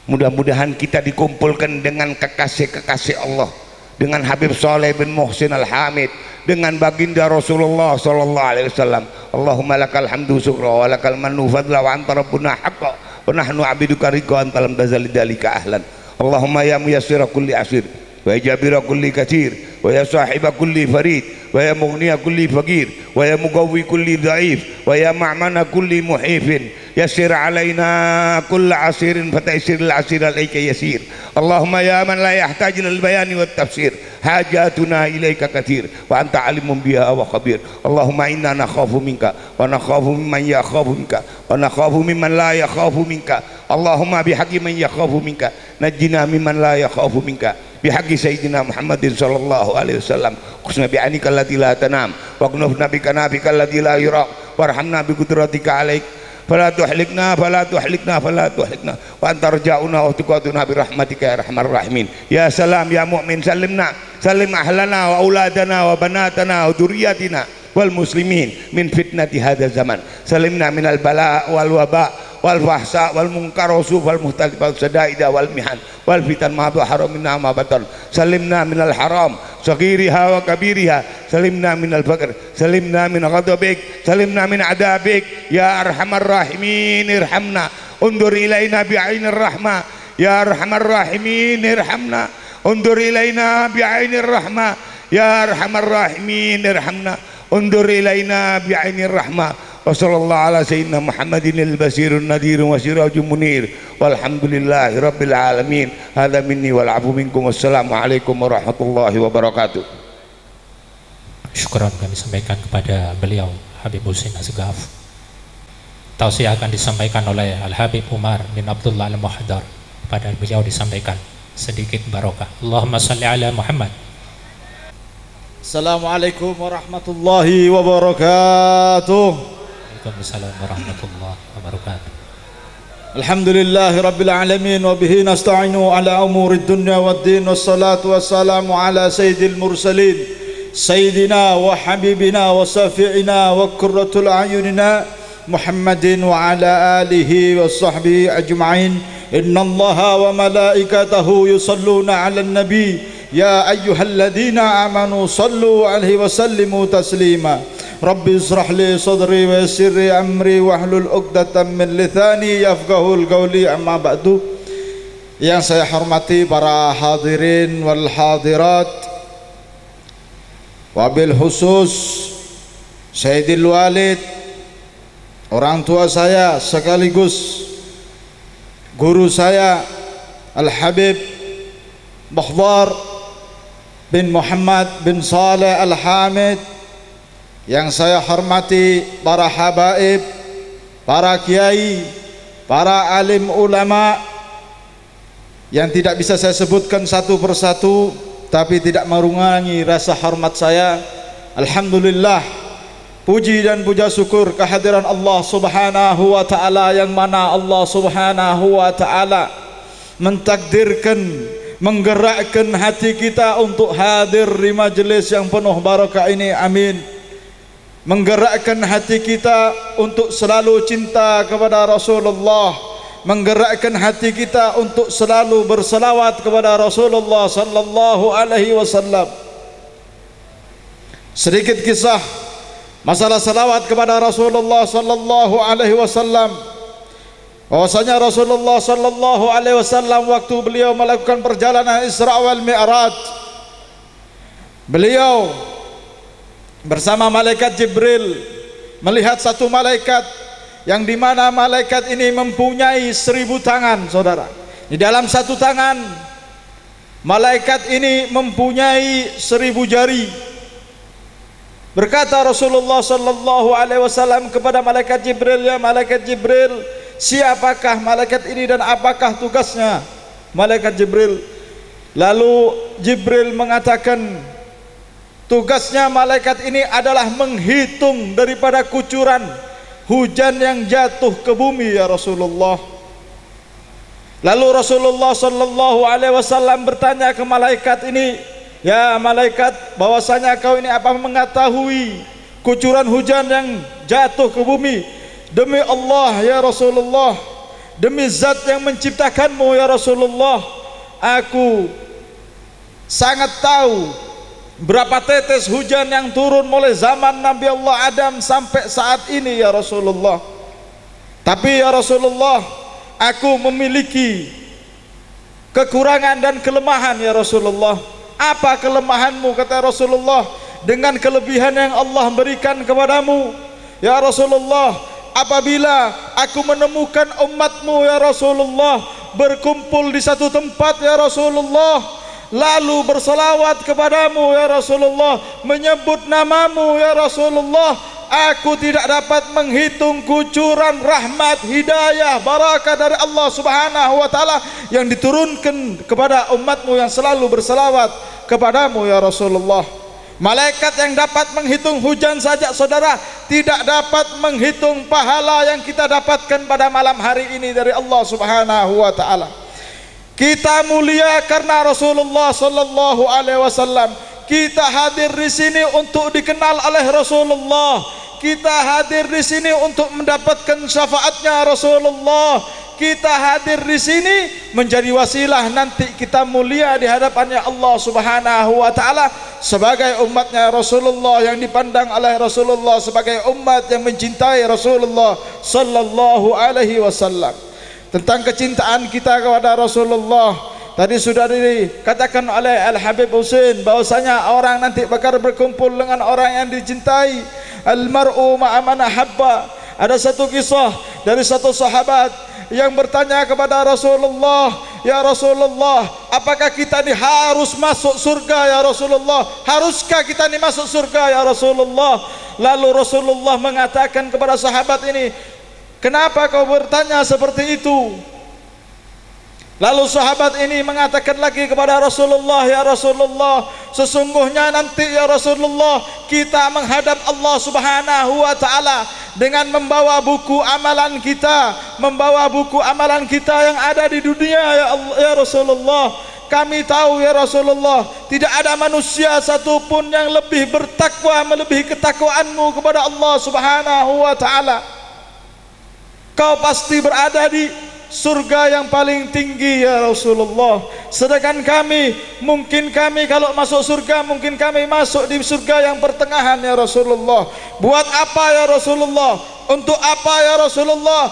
Mudah-mudahan kita dikumpulkan dengan kekasih-kekasih Allah, dengan Habib Saleh bin Muhsin Al-Hamid, dengan baginda Rasulullah sallallahu alaihi wasallam. Allahumma lakal hamdu syukra wa lakal mannu fadla wa anta rabbuna haqqa wa nahnu abiduka ridha anta lam tazal dzalika ahlan. Allahumma ya muyassira kulli asir wa ya jabira kulli katsir wa ya sahiba kulli farid wa ya mughniya kulli faqir wa ya mugawwi kulli dhaif wa ya ma'mana kulli muhifin yassir alaina kulla asirin fataysiril asir alayka yasir. Allahumma ya man la yahtaj lil bayani wat tafsir hajatuna ilaika katsir wa anta alimun biha wa khabir. Allahumma inna nakhafu minka wa nakhafu mimman yakhafu minka wa nakhafu mimman la yakhafu minka. Allahumma bihaqqi man yakhafu minka najjina mimman la yakhafu minka bihaqqi sayyidina Muhammadin sallallahu alaihi wasallam. Qusna bi'anika allati la tanam wa qunufna bika nabika allati la yuraq warhamna bi qudratika alaik fala tuhlikna fala tuhlikna fala tuhlikna wa anta rja'una wa tuqaduna bi rahmatika ya arhamar rahimin. Ya salam ya mu'min sallimna salim ahlana wa auladana wa banatana wa dzurriyyatina wal muslimin min fitnati hadzal zaman. Salimna minal bala wal waba wal fahsa wal munkar wal muhtalif wal sadaida wal mihan wal fitan ma dhahara minna ma batan. Salimna minal haram saghiriha wa kabiriha. Salimna minal faqr salimna min ghadabik salimna min adabik ya arhamar rahimin irhamna undur ilaina bi'ainir rahmah ya arhamar rahimin irhamna undur ilaina bi'ainir rahmah ya arhamar rahimin irhamna undur ilaina bi'ainir rahmah. Wa sallallahu ala sayyidina Muhammadin al-basirun nadirun wa sirajun munir walhamdulillahi rabbil alamin. Hadza minni wal afu minkum. Wassalamu alaikum warahmatullahi wabarakatuh. Syukran kami sampaikan kepada beliau Habib Husin Asgaf. Tausiah akan disampaikan oleh Al-Habib Umar bin Abdullah Al-Muhaddar. Pada beliau disampaikan sedikit barokah. Allahumma salli ala Muhammad. Assalamualaikum warahmatullahi wabarakatuh. Waalaikumsalam warahmatullahi wabarakatuh. Alhamdulillahi rabbil alamin wa bihi nasta'inu ala umurid dunya waddin wassalatu wassalamu ala sayyidil mursalin sayyidina wa habibina wa safi'ina wa qurratul a'yunina Muhammadin wa ala alihi wa sahbihi ajma'in. Inna Allaha wa malaikatahu yusalluna 'alan nabi ya ayyuhalladzina amanu sallu 'alaihi wa sallimu taslima. Rabbi israh li sadri wa yassir li amri wahlul 'uqdatam min lisani yafqahul qawli. Amma ba'du. Yang saya hormati para hadirin wal hadirat, wabil khusus Sayyidil Walid, orang tua saya sekaligus guru saya Al-Habib Muhdar bin Muhammad bin Saleh Al-Hamid. Yang saya hormati para habaib, para kiai, para alim ulama yang tidak bisa saya sebutkan satu persatu, tapi tidak mengurangi rasa hormat saya. Alhamdulillah, puji dan puja syukur kehadiran Allah subhanahu wa ta'ala, yang mana Allah subhanahu wa ta'ala mentakdirkan, menggerakkan hati kita untuk hadir di majelis yang penuh barakah ini. Amin. Menggerakkan hati kita untuk selalu cinta kepada Rasulullah, menggerakkan hati kita untuk selalu berselawat kepada Rasulullah sallallahu alaihi wasallam. Sedikit kisah masalah selawat kepada Rasulullah sallallahu alaihi wasallam. Bahwasanya Rasulullah sallallahu alaihi wasallam waktu beliau melakukan perjalanan Isra wal Mi'raj, beliau bersama malaikat Jibril melihat satu malaikat yang dimana malaikat ini mempunyai 1000 tangan, saudara. Di dalam satu tangan malaikat ini mempunyai 1000 jari. Berkata Rasulullah sallallahu alaihi wasallam kepada malaikat Jibril, ya malaikat Jibril, siapakah malaikat ini dan apakah tugasnya? Malaikat Jibril. Lalu Jibril mengatakan, tugasnya malaikat ini adalah menghitung daripada kucuran hujan yang jatuh ke bumi, ya Rasulullah. Lalu Rasulullah sallallahu alaihi wasallam bertanya ke malaikat ini, ya malaikat, bahwasanya kau ini apa mengetahui kucuran hujan yang jatuh ke bumi? Demi Allah ya Rasulullah, demi zat yang menciptakanmu ya Rasulullah, aku sangat tahu berapa tetes hujan yang turun mulai zaman Nabi Allah Adam sampai saat ini ya Rasulullah. Tapi ya Rasulullah, aku memiliki kekurangan dan kelemahan ya Rasulullah. Apa kelemahanmu kata Rasulullah? Dengan kelebihan yang Allah berikan kepadamu ya Rasulullah, apabila aku menemukan umatmu ya Rasulullah berkumpul di satu tempat ya Rasulullah, lalu bersalawat kepadamu ya Rasulullah, menyebut namamu ya Rasulullah, aku tidak dapat menghitung kucuran rahmat, hidayah, barakah dari Allah Subhanahu wa taala yang diturunkan kepada umatmu yang selalu bersalawat kepadamu ya Rasulullah. Malaikat yang dapat menghitung hujan saja saudara tidak dapat menghitung pahala yang kita dapatkan pada malam hari ini dari Allah Subhanahu wa taala. Kita mulia karena Rasulullah sallallahu alaihi wasallam. Kita hadir di sini untuk dikenal oleh Rasulullah. Kita hadir di sini untuk mendapatkan syafaatnya Rasulullah. Kita hadir di sini menjadi wasilah nanti kita mulia di hadapannya Allah Subhanahu wa taala sebagai umatnya Rasulullah yang dipandang oleh Rasulullah sebagai umat yang mencintai Rasulullah sallallahu alaihi wasallam. Tentang kecintaan kita kepada Rasulullah tadi sudah dikatakan oleh Al-Habib Husain bahwasanya orang nanti bakal berkumpul dengan orang yang dicintai. Al-mar'u ma'a man ahabba. Ada satu kisah dari satu sahabat yang bertanya kepada Rasulullah, ya Rasulullah, apakah kita ini harus masuk surga ya Rasulullah? Haruskah kita ini masuk surga ya Rasulullah? Lalu Rasulullah mengatakan kepada sahabat ini, kenapa kau bertanya seperti itu? Lalu sahabat ini mengatakan lagi kepada Rasulullah, ya Rasulullah, sesungguhnya nanti ya Rasulullah kita menghadap Allah Subhanahu wa taala dengan membawa buku amalan kita, membawa buku amalan kita yang ada di dunia ya Allah, ya Rasulullah. Kami tahu ya Rasulullah tidak ada manusia satupun yang lebih bertakwa melebihi ketakwaanmu kepada Allah Subhanahu wa taala. Kau pasti berada di surga yang paling tinggi ya Rasulullah. Sedangkan kami, mungkin kami kalau masuk surga, mungkin kami masuk di surga yang pertengahan ya Rasulullah. Buat apa ya Rasulullah? Untuk apa ya Rasulullah?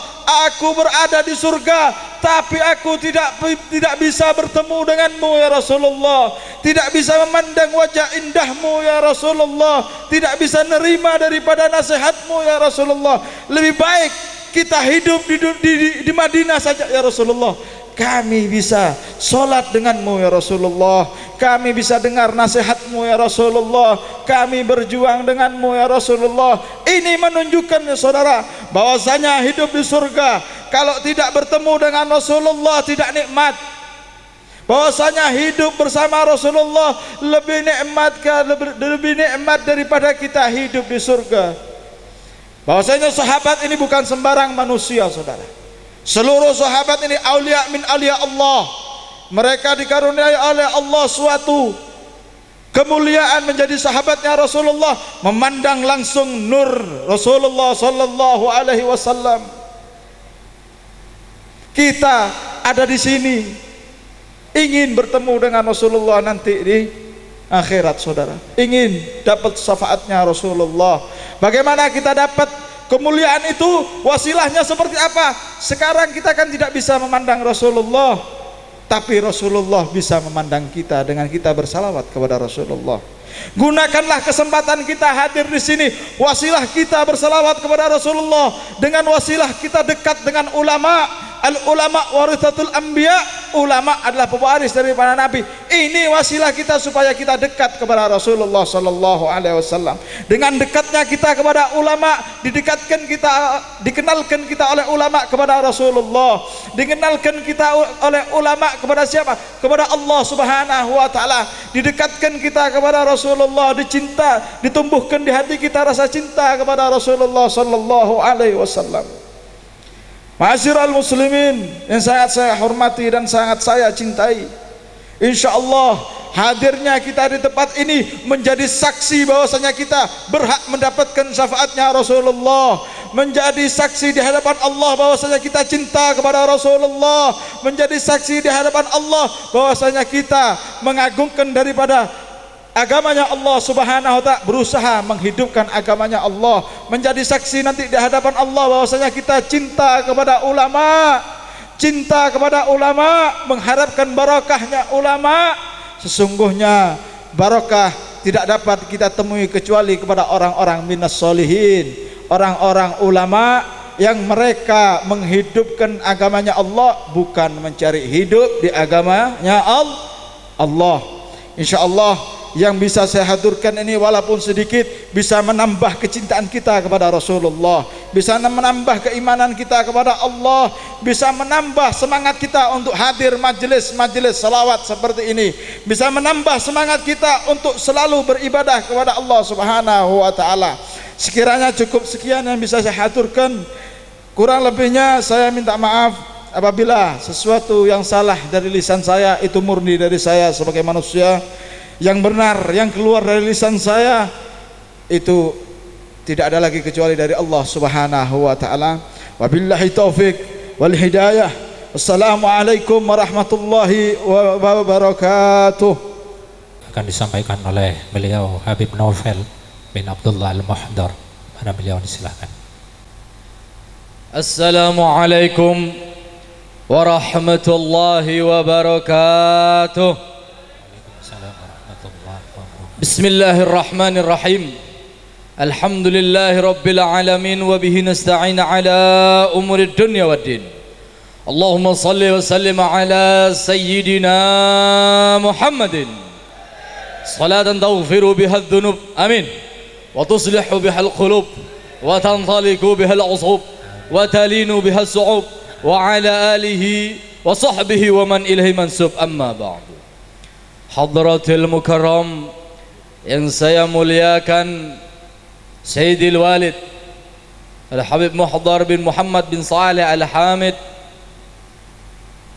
Aku berada di surga tapi aku tidak bisa bertemu denganmu ya Rasulullah, tidak bisa memandang wajah indahmu ya Rasulullah, tidak bisa nerima daripada nasihatmu ya Rasulullah. Lebih baik kita hidup di Madinah saja ya Rasulullah. Kami bisa sholat denganmu ya Rasulullah, kami bisa dengar nasihatmu ya Rasulullah, kami berjuang denganmu ya Rasulullah. Ini menunjukkan ya saudara bahwasanya hidup di surga kalau tidak bertemu dengan Rasulullah tidak nikmat. Bahwasanya hidup bersama Rasulullah lebih nikmat daripada kita hidup di surga. Bahwasanya sahabat ini bukan sembarang manusia saudara. Seluruh sahabat ini aulia min aulia Allah. Mereka dikaruniai oleh Allah suatu kemuliaan menjadi sahabatnya Rasulullah, memandang langsung nur Rasulullah sallallahu alaihi wasallam. Kita ada di sini ingin bertemu dengan Rasulullah nanti di akhirat saudara, ingin dapat syafaatnya Rasulullah. Bagaimana kita dapat kemuliaan itu? Wasilahnya seperti apa? Sekarang kita kan tidak bisa memandang Rasulullah, tapi Rasulullah bisa memandang kita dengan kita bersalawat kepada Rasulullah. Gunakanlah kesempatan kita hadir di sini, wasilah kita bersalawat kepada Rasulullah, dengan wasilah kita dekat dengan ulama. Al-ulama warithatul anbiya, ulama adalah pewaris dari para nabi. Ini wasilah kita supaya kita dekat kepada Rasulullah sallallahu alaihi wasallam. Dengan dekatnya kita kepada ulama, dikenalkan kita oleh ulama kepada Rasulullah. Dikenalkan kita oleh ulama kepada siapa? Kepada Allah Subhanahu wa taala. Didekatkan kita kepada Rasulullah, ditumbuhkan di hati kita rasa cinta kepada Rasulullah sallallahu alaihi wasallam. Ma'asyiral muslimin yang sangat saya hormati dan sangat saya cintai, insyaallah hadirnya kita di tempat ini menjadi saksi bahwasanya kita berhak mendapatkan syafaatnya Rasulullah, menjadi saksi di hadapan Allah bahwasanya kita cinta kepada Rasulullah, menjadi saksi di hadapan Allah bahwasanya kita mengagungkan daripada agamanya Allah Subhanahu wa ta'ala, berusaha menghidupkan agamanya Allah, menjadi saksi nanti di hadapan Allah bahwasanya kita cinta kepada ulama, cinta kepada ulama, mengharapkan barakahnya ulama. Sesungguhnya barakah tidak dapat kita temui kecuali kepada orang-orang minas solihin, orang-orang ulama yang mereka menghidupkan agamanya Allah, bukan mencari hidup di agamanya Allah. Insyaallah yang bisa saya haturkan ini walaupun sedikit bisa menambah kecintaan kita kepada Rasulullah, bisa menambah keimanan kita kepada Allah, bisa menambah semangat kita untuk hadir majelis-majelis salawat seperti ini, bisa menambah semangat kita untuk selalu beribadah kepada Allah Subhanahu wa ta'ala. Sekiranya cukup sekian yang bisa saya haturkan, kurang lebihnya saya minta maaf apabila sesuatu yang salah dari lisan saya itu murni dari saya sebagai manusia. Yang benar yang keluar dari lisan saya itu tidak ada lagi kecuali dari Allah Subhanahu wa ta'ala. Wabillahi taufik wal hidayah. Wassalamualaikum warahmatullahi wabarakatuh. Akan disampaikan oleh beliau Habib Naufal bin Abdullah Al-Muhdar. Mana beliau, disilahkan. Assalamualaikum warahmatullahi wabarakatuh. Bismillahirrahmanirrahim. Alhamdulillahi rabbil alamin wa bihi nasta'in ala umuri dunya waddin. Allahumma salli wa sallim ala sayyidina Muhammadin salatan taghfiru biha adh-dhunub, amin, wa tuslihu biha al-qulub wa tantaliku biha al-usub wa talinu biha as-su'ub wa ala alihi wa sahbihi wa man ilaihi mansub, amma ba'du. Hadratil mukarram yang saya muliakan, Sayyidil Walid Al-Habib Muhdar bin Muhammad bin Saleh Al-Hamid,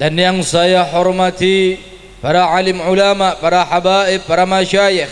dan yang saya hormati para alim ulama, para habaib, para masyayikh,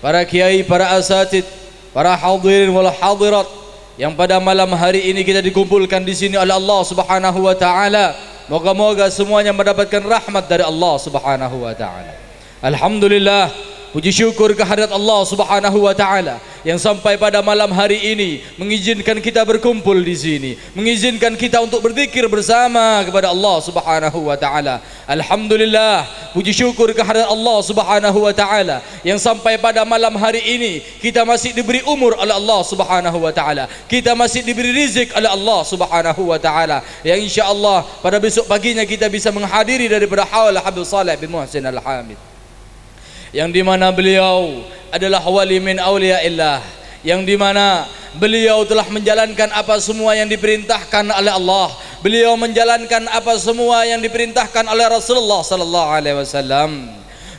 para kiai, para asatid, para hadirin wal hadirat yang pada malam hari ini kita dikumpulkan di sini oleh Allah Subhanahu wa taala. Moga-moga semuanya mendapatkan rahmat dari Allah Subhanahu wa taala. Alhamdulillah, puji syukur kehadirat Allah Subhanahu wa taala yang sampai pada malam hari ini mengizinkan kita berkumpul di sini, mengizinkan kita untuk berzikir bersama kepada Allah Subhanahu wa taala. Alhamdulillah, puji syukur kehadirat Allah Subhanahu wa taala yang sampai pada malam hari ini kita masih diberi umur oleh Allah Subhanahu wa taala, kita masih diberi rizik oleh Allah Subhanahu wa taala, yang insyaallah pada besok paginya kita bisa menghadiri daripada haul Habib Saleh bin Muhsin Al-Hamid, yang dimana beliau adalah wali min awliyaillah, yang dimana beliau telah menjalankan apa semua yang diperintahkan oleh Allah, beliau menjalankan apa semua yang diperintahkan oleh Rasulullah sallallahu alaihi wasallam.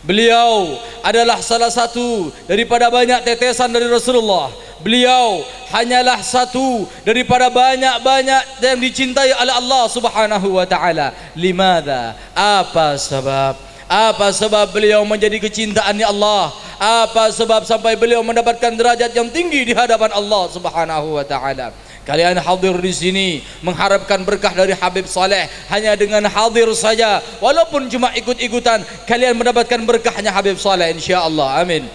Beliau adalah salah satu daripada banyak tetesan dari Rasulullah. Beliau hanyalah satu daripada banyak-banyak yang dicintai oleh Allah Subhanahu wa taala. Limadha? Apa sebab? Apa sebab beliau menjadi kecintaannya Allah? Apa sebab sampai beliau mendapatkan derajat yang tinggi di hadapan Allah Subhanahu wa taala? Kalian hadir di sini mengharapkan berkah dari Habib Saleh, hanya dengan hadir saja walaupun cuma ikut-ikutan kalian mendapatkan berkahnya Habib Saleh insyaallah, amin.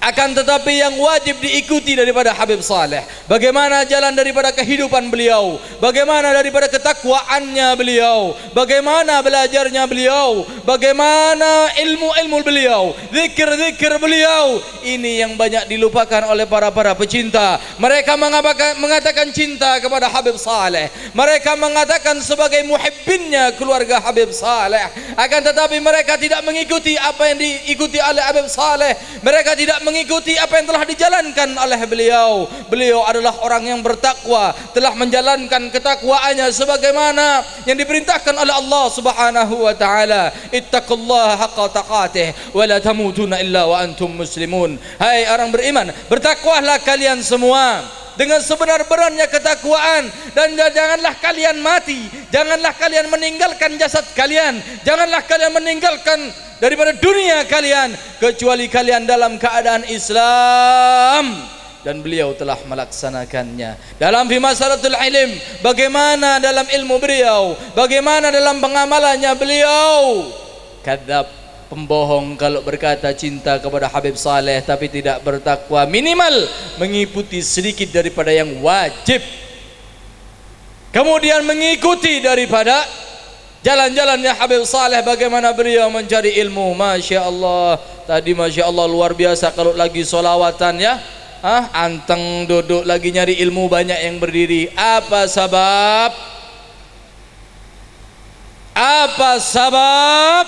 Akan tetapi yang wajib diikuti daripada Habib Saleh, bagaimana jalan daripada kehidupan beliau, bagaimana daripada ketakwaannya beliau, bagaimana belajarnya beliau, bagaimana ilmu-ilmu beliau, zikir-zikir beliau. Ini yang banyak dilupakan oleh para pecinta. Mereka mengatakan cinta kepada Habib Saleh, mereka mengatakan sebagai muhibbinnya keluarga Habib Saleh, akan tetapi mereka tidak mengikuti apa yang diikuti oleh Habib Saleh. Mereka tidak mengikuti apa yang telah dijalankan oleh beliau. Beliau adalah orang yang bertakwa, telah menjalankan ketakwaannya sebagaimana yang diperintahkan oleh Allah Subhanahu wa taala. Ittaqullaha haqqa taqatih wa la tamutunna illa wa antum muslimun. Hai orang beriman, bertakwalah kalian semua dengan sebenar-benarnya ketakwaan, dan janganlah kalian mati, janganlah kalian meninggalkan jasad kalian, janganlah kalian meninggalkan daripada dunia kalian kecuali kalian dalam keadaan Islam, dan beliau telah melaksanakannya. Dalam fi masalatul ilm, bagaimana dalam ilmu beliau, bagaimana dalam pengamalannya beliau. Kadzab, pembohong kalau berkata cinta kepada Habib Saleh tapi tidak bertakwa, minimal mengikuti sedikit daripada yang wajib, kemudian mengikuti daripada jalan-jalannya Habib Saleh, bagaimana beliau mencari ilmu. Masya Allah, tadi Masya Allah luar biasa kalau lagi solawatan ya, anteng duduk lagi nyari ilmu, banyak yang berdiri. Apa sebab? Apa sebab?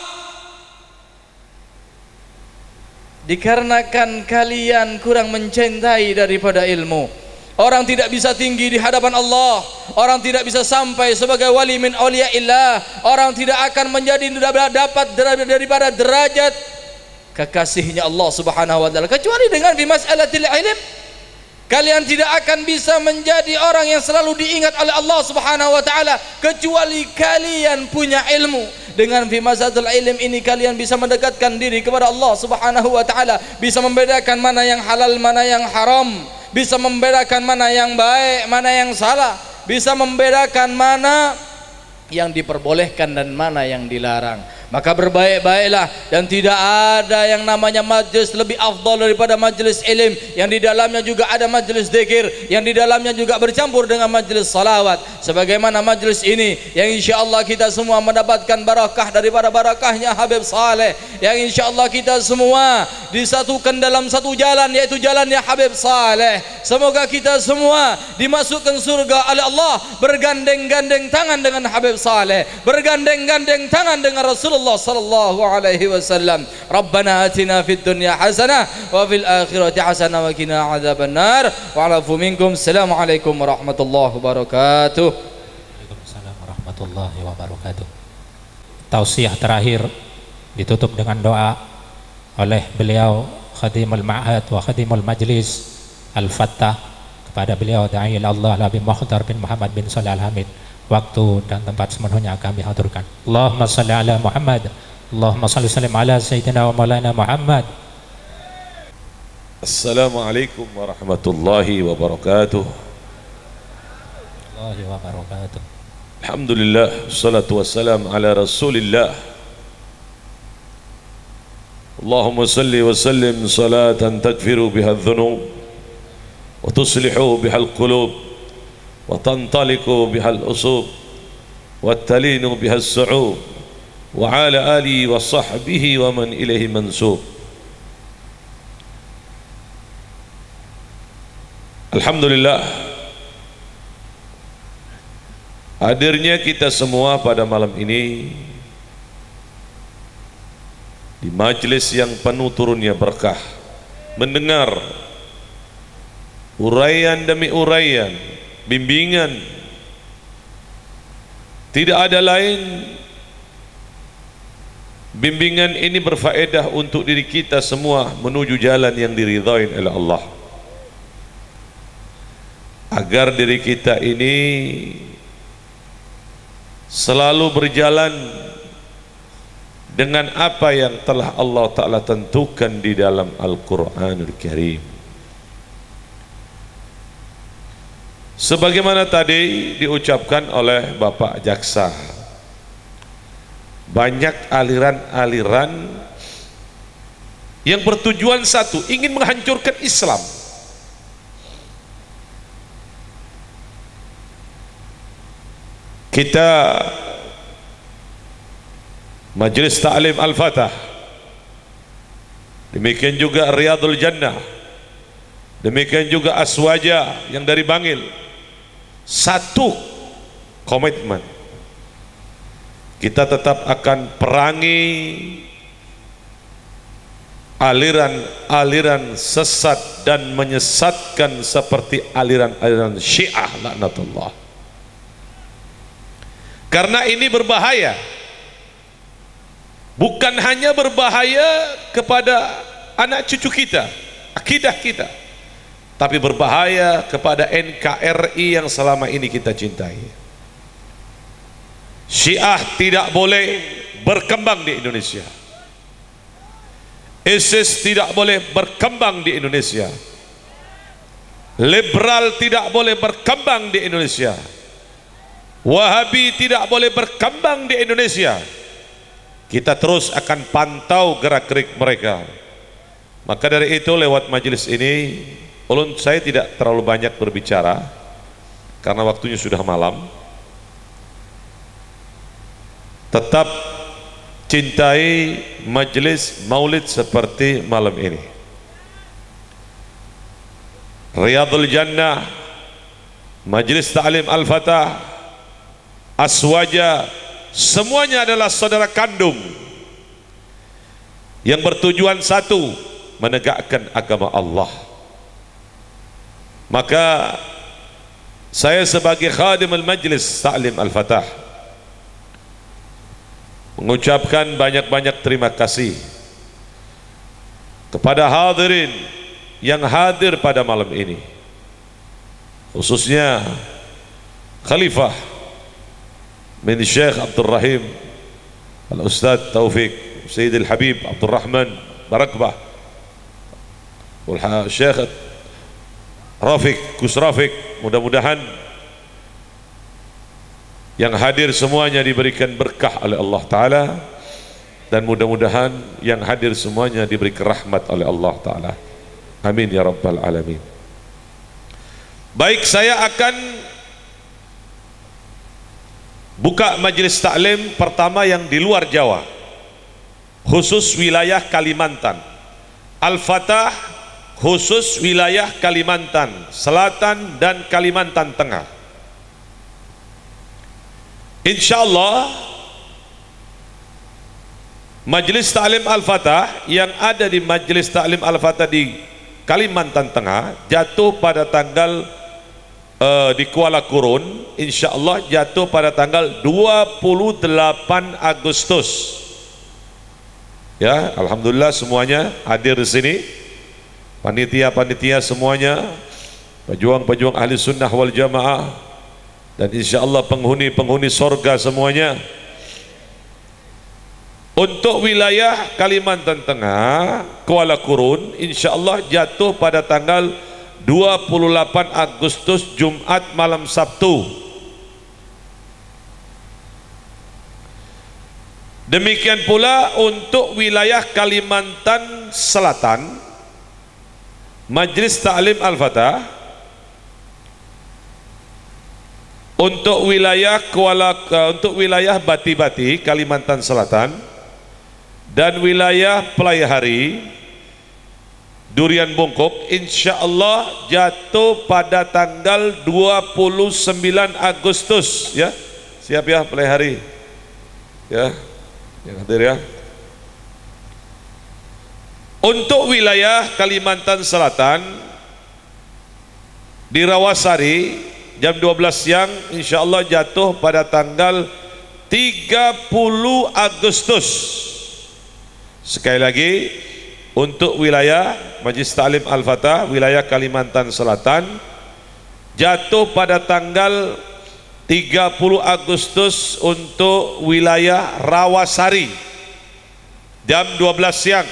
Dikarenakan kalian kurang mencintai daripada ilmu. Orang tidak bisa tinggi di hadapan Allah, orang tidak bisa sampai sebagai wali min auliyaillah, orang tidak akan menjadi dapat daripada derajat kekasihnya Allah Subhanahu wa taala kecuali dengan fi mas'alatil ilm. Kalian tidak akan bisa menjadi orang yang selalu diingat oleh Allah Subhanahu wa taala kecuali kalian punya ilmu. Dengan fi mas'alatul ilm ini kalian bisa mendekatkan diri kepada Allah Subhanahu wa taala, bisa membedakan mana yang halal, mana yang haram, bisa membedakan mana yang baik, mana yang salah, bisa membedakan mana yang diperbolehkan dan mana yang dilarang. Maka berbaik-baiklah, dan tidak ada yang namanya majlis lebih afdal daripada majlis ilm yang di dalamnya juga ada majlis zikir, yang di dalamnya juga bercampur dengan majlis salawat. Sebagaimana majlis ini yang insyaallah kita semua mendapatkan barakah daripada barakahnya Habib Saleh, yang insyaallah kita semua disatukan dalam satu jalan, yaitu jalannya Habib Saleh. Semoga kita semua dimasukkan surga oleh Allah bergandeng-gandeng tangan dengan Habib Saleh, bergandeng-gandeng tangan dengan Rasulullah sallallahu alaihi wasallam. Rabbana atina fid dunya hasanah wa fil akhirati hasanah wa qina adzabannar wa alafu minkum. Assalamualaikum warahmatullahi wabarakatuh. Waalaikumsalam warahmatullahi wabarakatuh. Tausiah terakhir ditutup dengan doa oleh beliau Khadimul Ma'had wa Khadimul Majlis Al-Fattah kepada beliau Da'i Allah Habib Muhdar bin Muhammad bin Shalih Al-Hamid. Waktu dan tempat sepenuhnya kami haturkan. Allahumma salli ala Muhammad, Allahumma salli sallim ala Sayyidina wa Maulana Muhammad. Assalamualaikum warahmatullahi wabarakatuh. Warahmatullahi wabarakatuh. Alhamdulillah, salatu wassalam ala Rasulillah. Allahumma salli wa sallim salatan takfiru biha adh-dhunub wa tuslihu biha al-qulub وتنطلق بها الأصوب والتلين بها السعوب وعلى آله وصحبه ومن إليه منسوب. Alhamdulillah, hadirnya kita semua pada malam ini di majelis yang penuh turunnya berkah, mendengar uraian demi uraian, bimbingan. Tidak ada lain, bimbingan ini berfaedah untuk diri kita semua menuju jalan yang diridhai oleh Allah, agar diri kita ini selalu berjalan dengan apa yang telah Allah Ta'ala tentukan di dalam Al-Quranul Karim. Sebagaimana tadi diucapkan oleh Bapak Jaksa, banyak aliran-aliran yang bertujuan satu, ingin menghancurkan Islam. Kita Majelis Ta'lim Al-Fatah, demikian juga Riyadul Jannah, demikian juga Aswaja yang dari Bangil, satu komitmen, kita tetap akan perangi aliran-aliran sesat dan menyesatkan seperti aliran-aliran Syiah laknatullah. Karena ini berbahaya, bukan hanya berbahaya kepada anak cucu kita, akidah kita, tapi berbahaya kepada NKRI yang selama ini kita cintai. Syiah tidak boleh berkembang di Indonesia. ISIS tidak boleh berkembang di Indonesia. Liberal tidak boleh berkembang di Indonesia. Wahabi tidak boleh berkembang di Indonesia. Kita terus akan pantau gerak-gerik mereka. Maka dari itu lewat majelis ini, ulun saya tidak terlalu banyak berbicara karena waktunya sudah malam. Tetap cintai majelis maulid seperti malam ini. Riyadul Jannah, Majelis Ta'lim Al-Fatah, Aswaja, semuanya adalah saudara kandung yang bertujuan satu, menegakkan agama Allah. Maka saya sebagai khadim al-Majlis Ta'lim Al-Fatah mengucapkan banyak-banyak terima kasih kepada hadirin yang hadir pada malam ini, khususnya Khalifah min Syekh Abdul Rahim Al-Ustadz Taufik Sayyidil Habib Abdul Rahman Barakbah, Syekh Rafiq Gus Rafiq. Mudah-mudahan yang hadir semuanya diberikan berkah oleh Allah Ta'ala, dan mudah-mudahan yang hadir semuanya diberikan rahmat oleh Allah Ta'ala. Amin ya Rabbal Alamin. Baik, saya akan buka majelis taklim pertama yang di luar Jawa, khusus wilayah Kalimantan. Al-Fatah khusus wilayah Kalimantan Selatan dan Kalimantan Tengah. Insyaallah majelis taklim Al-Fatah yang ada di majelis taklim Al-Fatah di Kalimantan Tengah jatuh pada tanggal di Kuala Kurun, insyaallah jatuh pada tanggal 28 Agustus. Ya, alhamdulillah semuanya hadir di sini. Panitia-panitia semuanya, pejuang-pejuang ahli sunnah wal jamaah, dan insyaallah penghuni-penghuni sorga semuanya. Untuk wilayah Kalimantan Tengah, Kuala Kurun, insyaallah jatuh pada tanggal 28 Agustus Jumat malam Sabtu. Demikian pula untuk wilayah Kalimantan Selatan, Majelis Ta'lim Al-Fatah untuk wilayah Bati-Bati Kalimantan Selatan dan wilayah Playahari Durian Bungkuk, insyaallah jatuh pada tanggal 29 Agustus. Ya, siap ya Playahari ya, yang hadir ya. Untuk wilayah Kalimantan Selatan di Rawasari jam 12 siang insyaallah jatuh pada tanggal 30 Agustus. Sekali lagi, untuk wilayah Majelis Ta'lim Al-Fatah wilayah Kalimantan Selatan jatuh pada tanggal 30 Agustus untuk wilayah Rawasari jam 12 siang.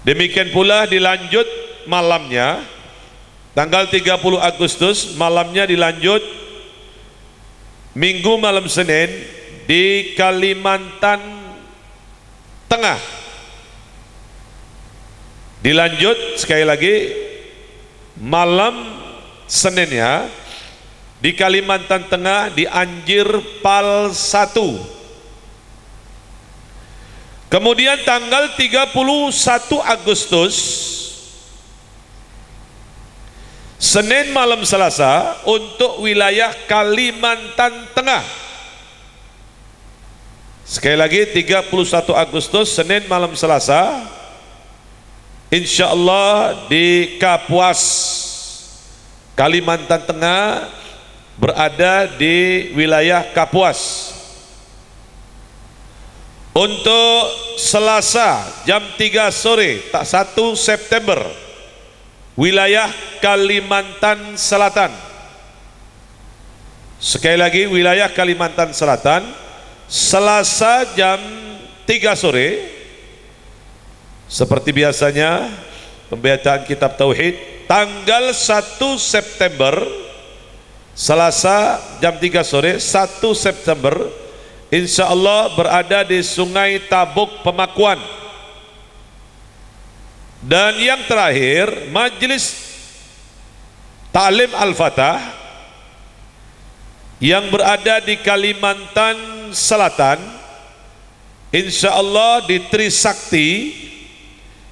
Demikian pula dilanjut malamnya tanggal 30 Agustus, malamnya dilanjut Minggu malam Senin di Kalimantan Tengah. Dilanjut sekali lagi malam Seninnya di Kalimantan Tengah di Anjir Pal 1. Kemudian tanggal 31 Agustus Senin malam Selasa untuk wilayah Kalimantan Tengah. Sekali lagi 31 Agustus Senin malam Selasa insyaallah di Kapuas Kalimantan Tengah, berada di wilayah Kapuas. Untuk Selasa jam 3 sore tak 1 September wilayah Kalimantan Selatan. Sekali lagi wilayah Kalimantan Selatan, Selasa jam 3 sore seperti biasanya pembacaan kitab tauhid tanggal 1 September Selasa jam 3 sore 1 September insya Allah berada di Sungai Tabuk Pemakuan. Dan yang terakhir Majelis Ta'lim Al-Fatah yang berada di Kalimantan Selatan insya Allah di Trisakti.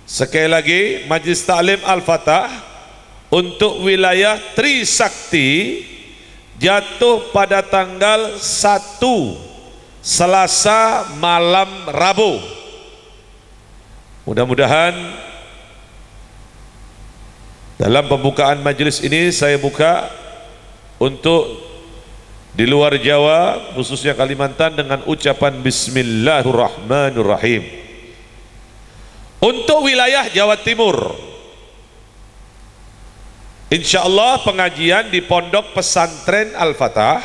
Sekali lagi Majelis Ta'lim Al-Fatah untuk wilayah Trisakti jatuh pada tanggal 1 Selasa malam Rabu. Mudah-mudahan dalam pembukaan majelis ini saya buka untuk di luar Jawa khususnya Kalimantan dengan ucapan Bismillahirrahmanirrahim. Untuk wilayah Jawa Timur insya Allah pengajian di Pondok Pesantren Al-Fatah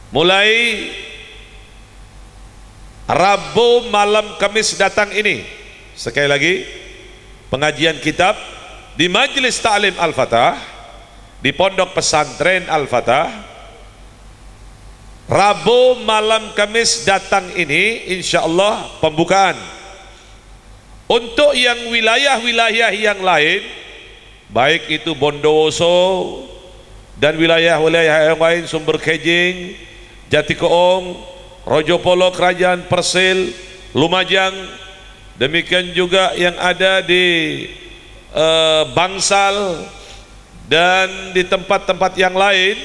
mulai Rabu malam Kamis datang ini. Sekali lagi pengajian kitab di Majelis Ta'lim Al-Fatah di Pondok Pesantren Al-Fatah Rabu malam Kamis datang ini insya Allah pembukaan. Untuk yang wilayah-wilayah yang lain baik itu Bondowoso dan wilayah-wilayah yang lain Sumber Kejing, Jatikoong, Rojopolo, Kerajaan Persil, Lumajang, demikian juga yang ada di Bangsal dan di tempat-tempat yang lain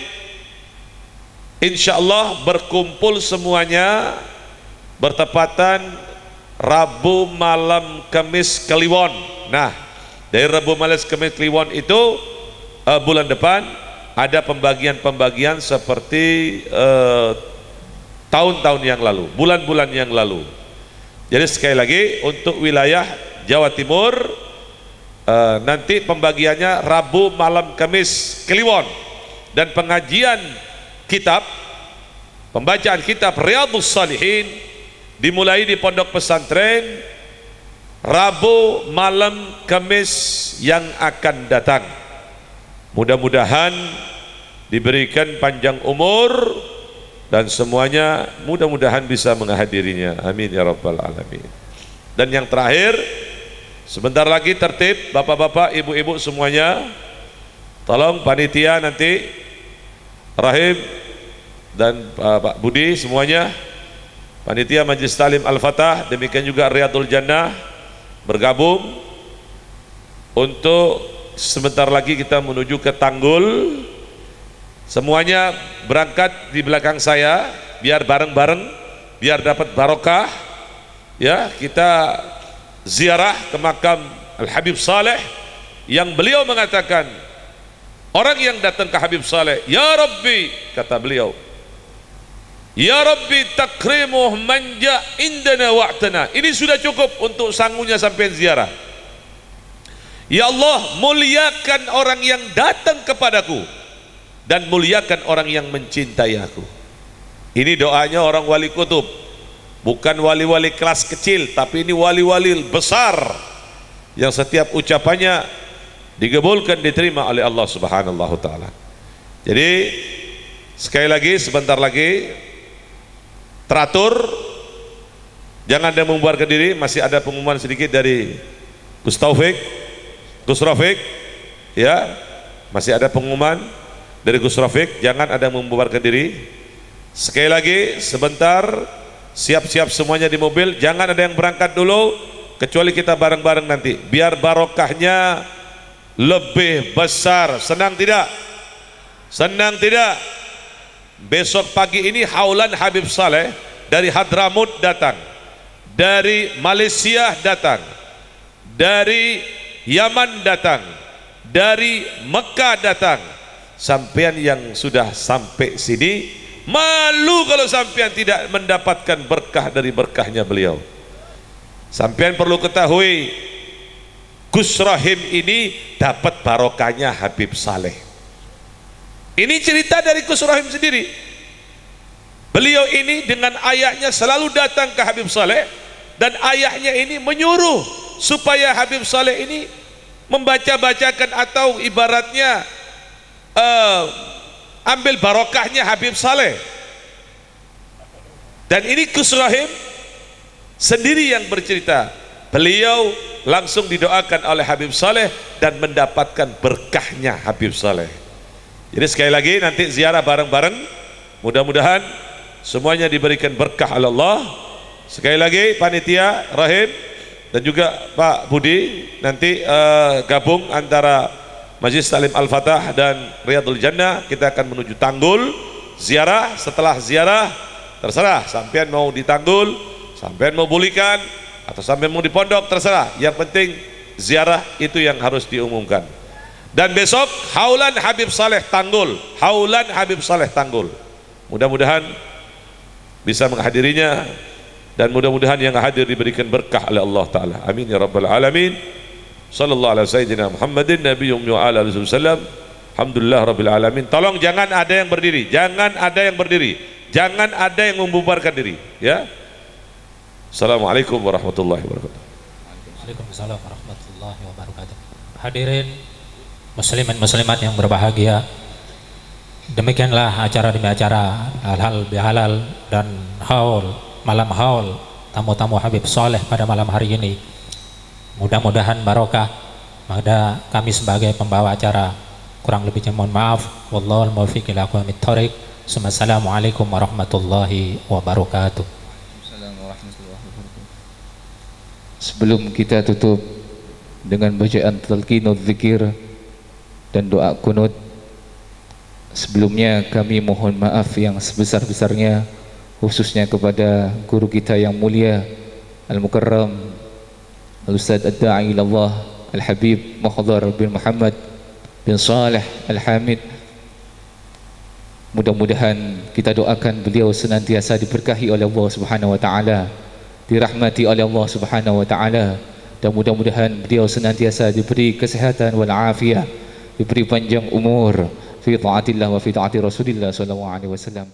insya Allah berkumpul semuanya bertepatan Rabu malam Kamis Kliwon. Nah dari Rabu malam Kamis Kliwon itu bulan depan ada pembagian-pembagian seperti tahun-tahun yang lalu, bulan-bulan yang lalu. Jadi sekali lagi untuk wilayah Jawa Timur nanti pembagiannya Rabu malam Kamis Kliwon dan pengajian kitab pembacaan kitab Riyadhus Shalihin dimulai di Pondok Pesantren Rabu malam Kamis yang akan datang. Mudah-mudahan diberikan panjang umur dan semuanya mudah-mudahan bisa menghadirinya. Amin ya rabbal alamin. Dan yang terakhir, sebentar lagi tertib bapak-bapak, ibu-ibu semuanya, tolong panitia nanti Rahim dan Pak Budi semuanya, panitia Majelis Ta'lim Al-Fatah, demikian juga Riyadul Jannah bergabung untuk sebentar lagi kita menuju ke Tanggul. Semuanya berangkat di belakang saya biar bareng-bareng, biar dapat barokah ya. Kita ziarah ke makam Al-Habib Saleh yang beliau mengatakan orang yang datang ke Habib Saleh, ya Rabbi, kata beliau, ya Rabbi takrimuh manja indana wa'tana. Ini sudah cukup untuk sangunya sampai ziarah. Ya Allah, muliakan orang yang datang kepadaku dan muliakan orang yang mencintai aku. Ini doanya orang wali kutub, bukan wali-wali kelas kecil, tapi ini wali-wali besar yang setiap ucapannya digabulkan, diterima oleh Allah Subhanahu wa taala. Jadi sekali lagi sebentar lagi teratur, jangan ada membubarkan diri. Masih ada pengumuman sedikit dari Gus Taufik, Gus Rafiq ya, masih ada pengumuman dari Gus Rafiq, jangan ada membubarkan diri. Sekali lagi sebentar, siap-siap semuanya di mobil, jangan ada yang berangkat dulu kecuali kita bareng-bareng nanti biar barokahnya lebih besar. Senang tidak? Senang tidak? Besok pagi ini haulan Habib Saleh dari Hadramut datang, dari Malaysia datang, dari Yaman datang, dari Mekah datang. Sampean yang sudah sampai sini malu kalau sampean tidak mendapatkan berkah dari berkahnya beliau. Sampean perlu ketahui Gus Rahim ini dapat barokahnya Habib Saleh. Ini cerita dari Gus Rahim sendiri. Beliau ini dengan ayahnya selalu datang ke Habib Saleh Dan ayahnya ini menyuruh supaya Habib Saleh ini membaca-bacakan atau ibaratnya ambil barokahnya Habib Saleh. Dan ini Gus Rahim sendiri yang bercerita, beliau langsung didoakan oleh Habib Saleh dan mendapatkan berkahnya Habib Saleh. Jadi sekali lagi nanti ziarah bareng-bareng, mudah-mudahan semuanya diberikan berkah oleh Allah. Sekali lagi panitia Rahim dan juga Pak Budi nanti gabung antara Majlis Taklim Al-Fatah dan Riyadul Jannah. Kita akan menuju Tanggul ziarah. Setelah ziarah terserah sampean mau di Tanggul, sampean mau Bulikan, atau sampean mau di Pondok, terserah. Yang penting ziarah itu yang harus diumumkan. Dan besok Haulan Habib Saleh Tanggul, Haulan Habib Saleh Tanggul. Mudah-mudahan bisa menghadirinya dan mudah-mudahan yang hadir diberikan berkah oleh Allah Ta'ala. Amin ya Rabbal Alamin. Sallallahu alaihi Sayyidina Muhammadin Nabi wa ala alihi wasallam. Alhamdulillah Rabbil Alamin. Tolong jangan ada yang berdiri, jangan ada yang berdiri, jangan ada yang membubarkan diri, ya. Assalamualaikum warahmatullahi wabarakatuh. Waalaikumsalam warahmatullahi wabarakatuh. Hadirin muslimin muslimat yang berbahagia, demikianlah acara demi acara halal bihalal dan haul, malam haul tamu-tamu Habib Saleh pada malam hari ini. Mudah-mudahan barokah. Maka kami sebagai pembawa acara kurang lebihnya mohon maaf. Wallahul muwaffiq ila aqwamit thoriq. Assalamualaikum warahmatullahi wabarakatuh. Sebelum kita tutup dengan bacaan talqinul zikir dan doa kunut, sebelumnya kami mohon maaf yang sebesar-besarnya khususnya kepada guru kita yang mulia Al-Mukarram Al-Ustadz Ad-Da'i ilallah Al-Habib Muhdhar bin Muhammad bin Saleh Al-Hamid. Mudah-mudahan kita doakan beliau senantiasa diberkahi oleh Allah Subhanahu wa taala, dirahmati oleh Allah Subhanahu wa taala, dan mudah-mudahan beliau senantiasa diberi kesehatan wal afiyah, diberi panjang umur fi taatillah wa fi taati Rasulillah sallallahu alaihi wasallam.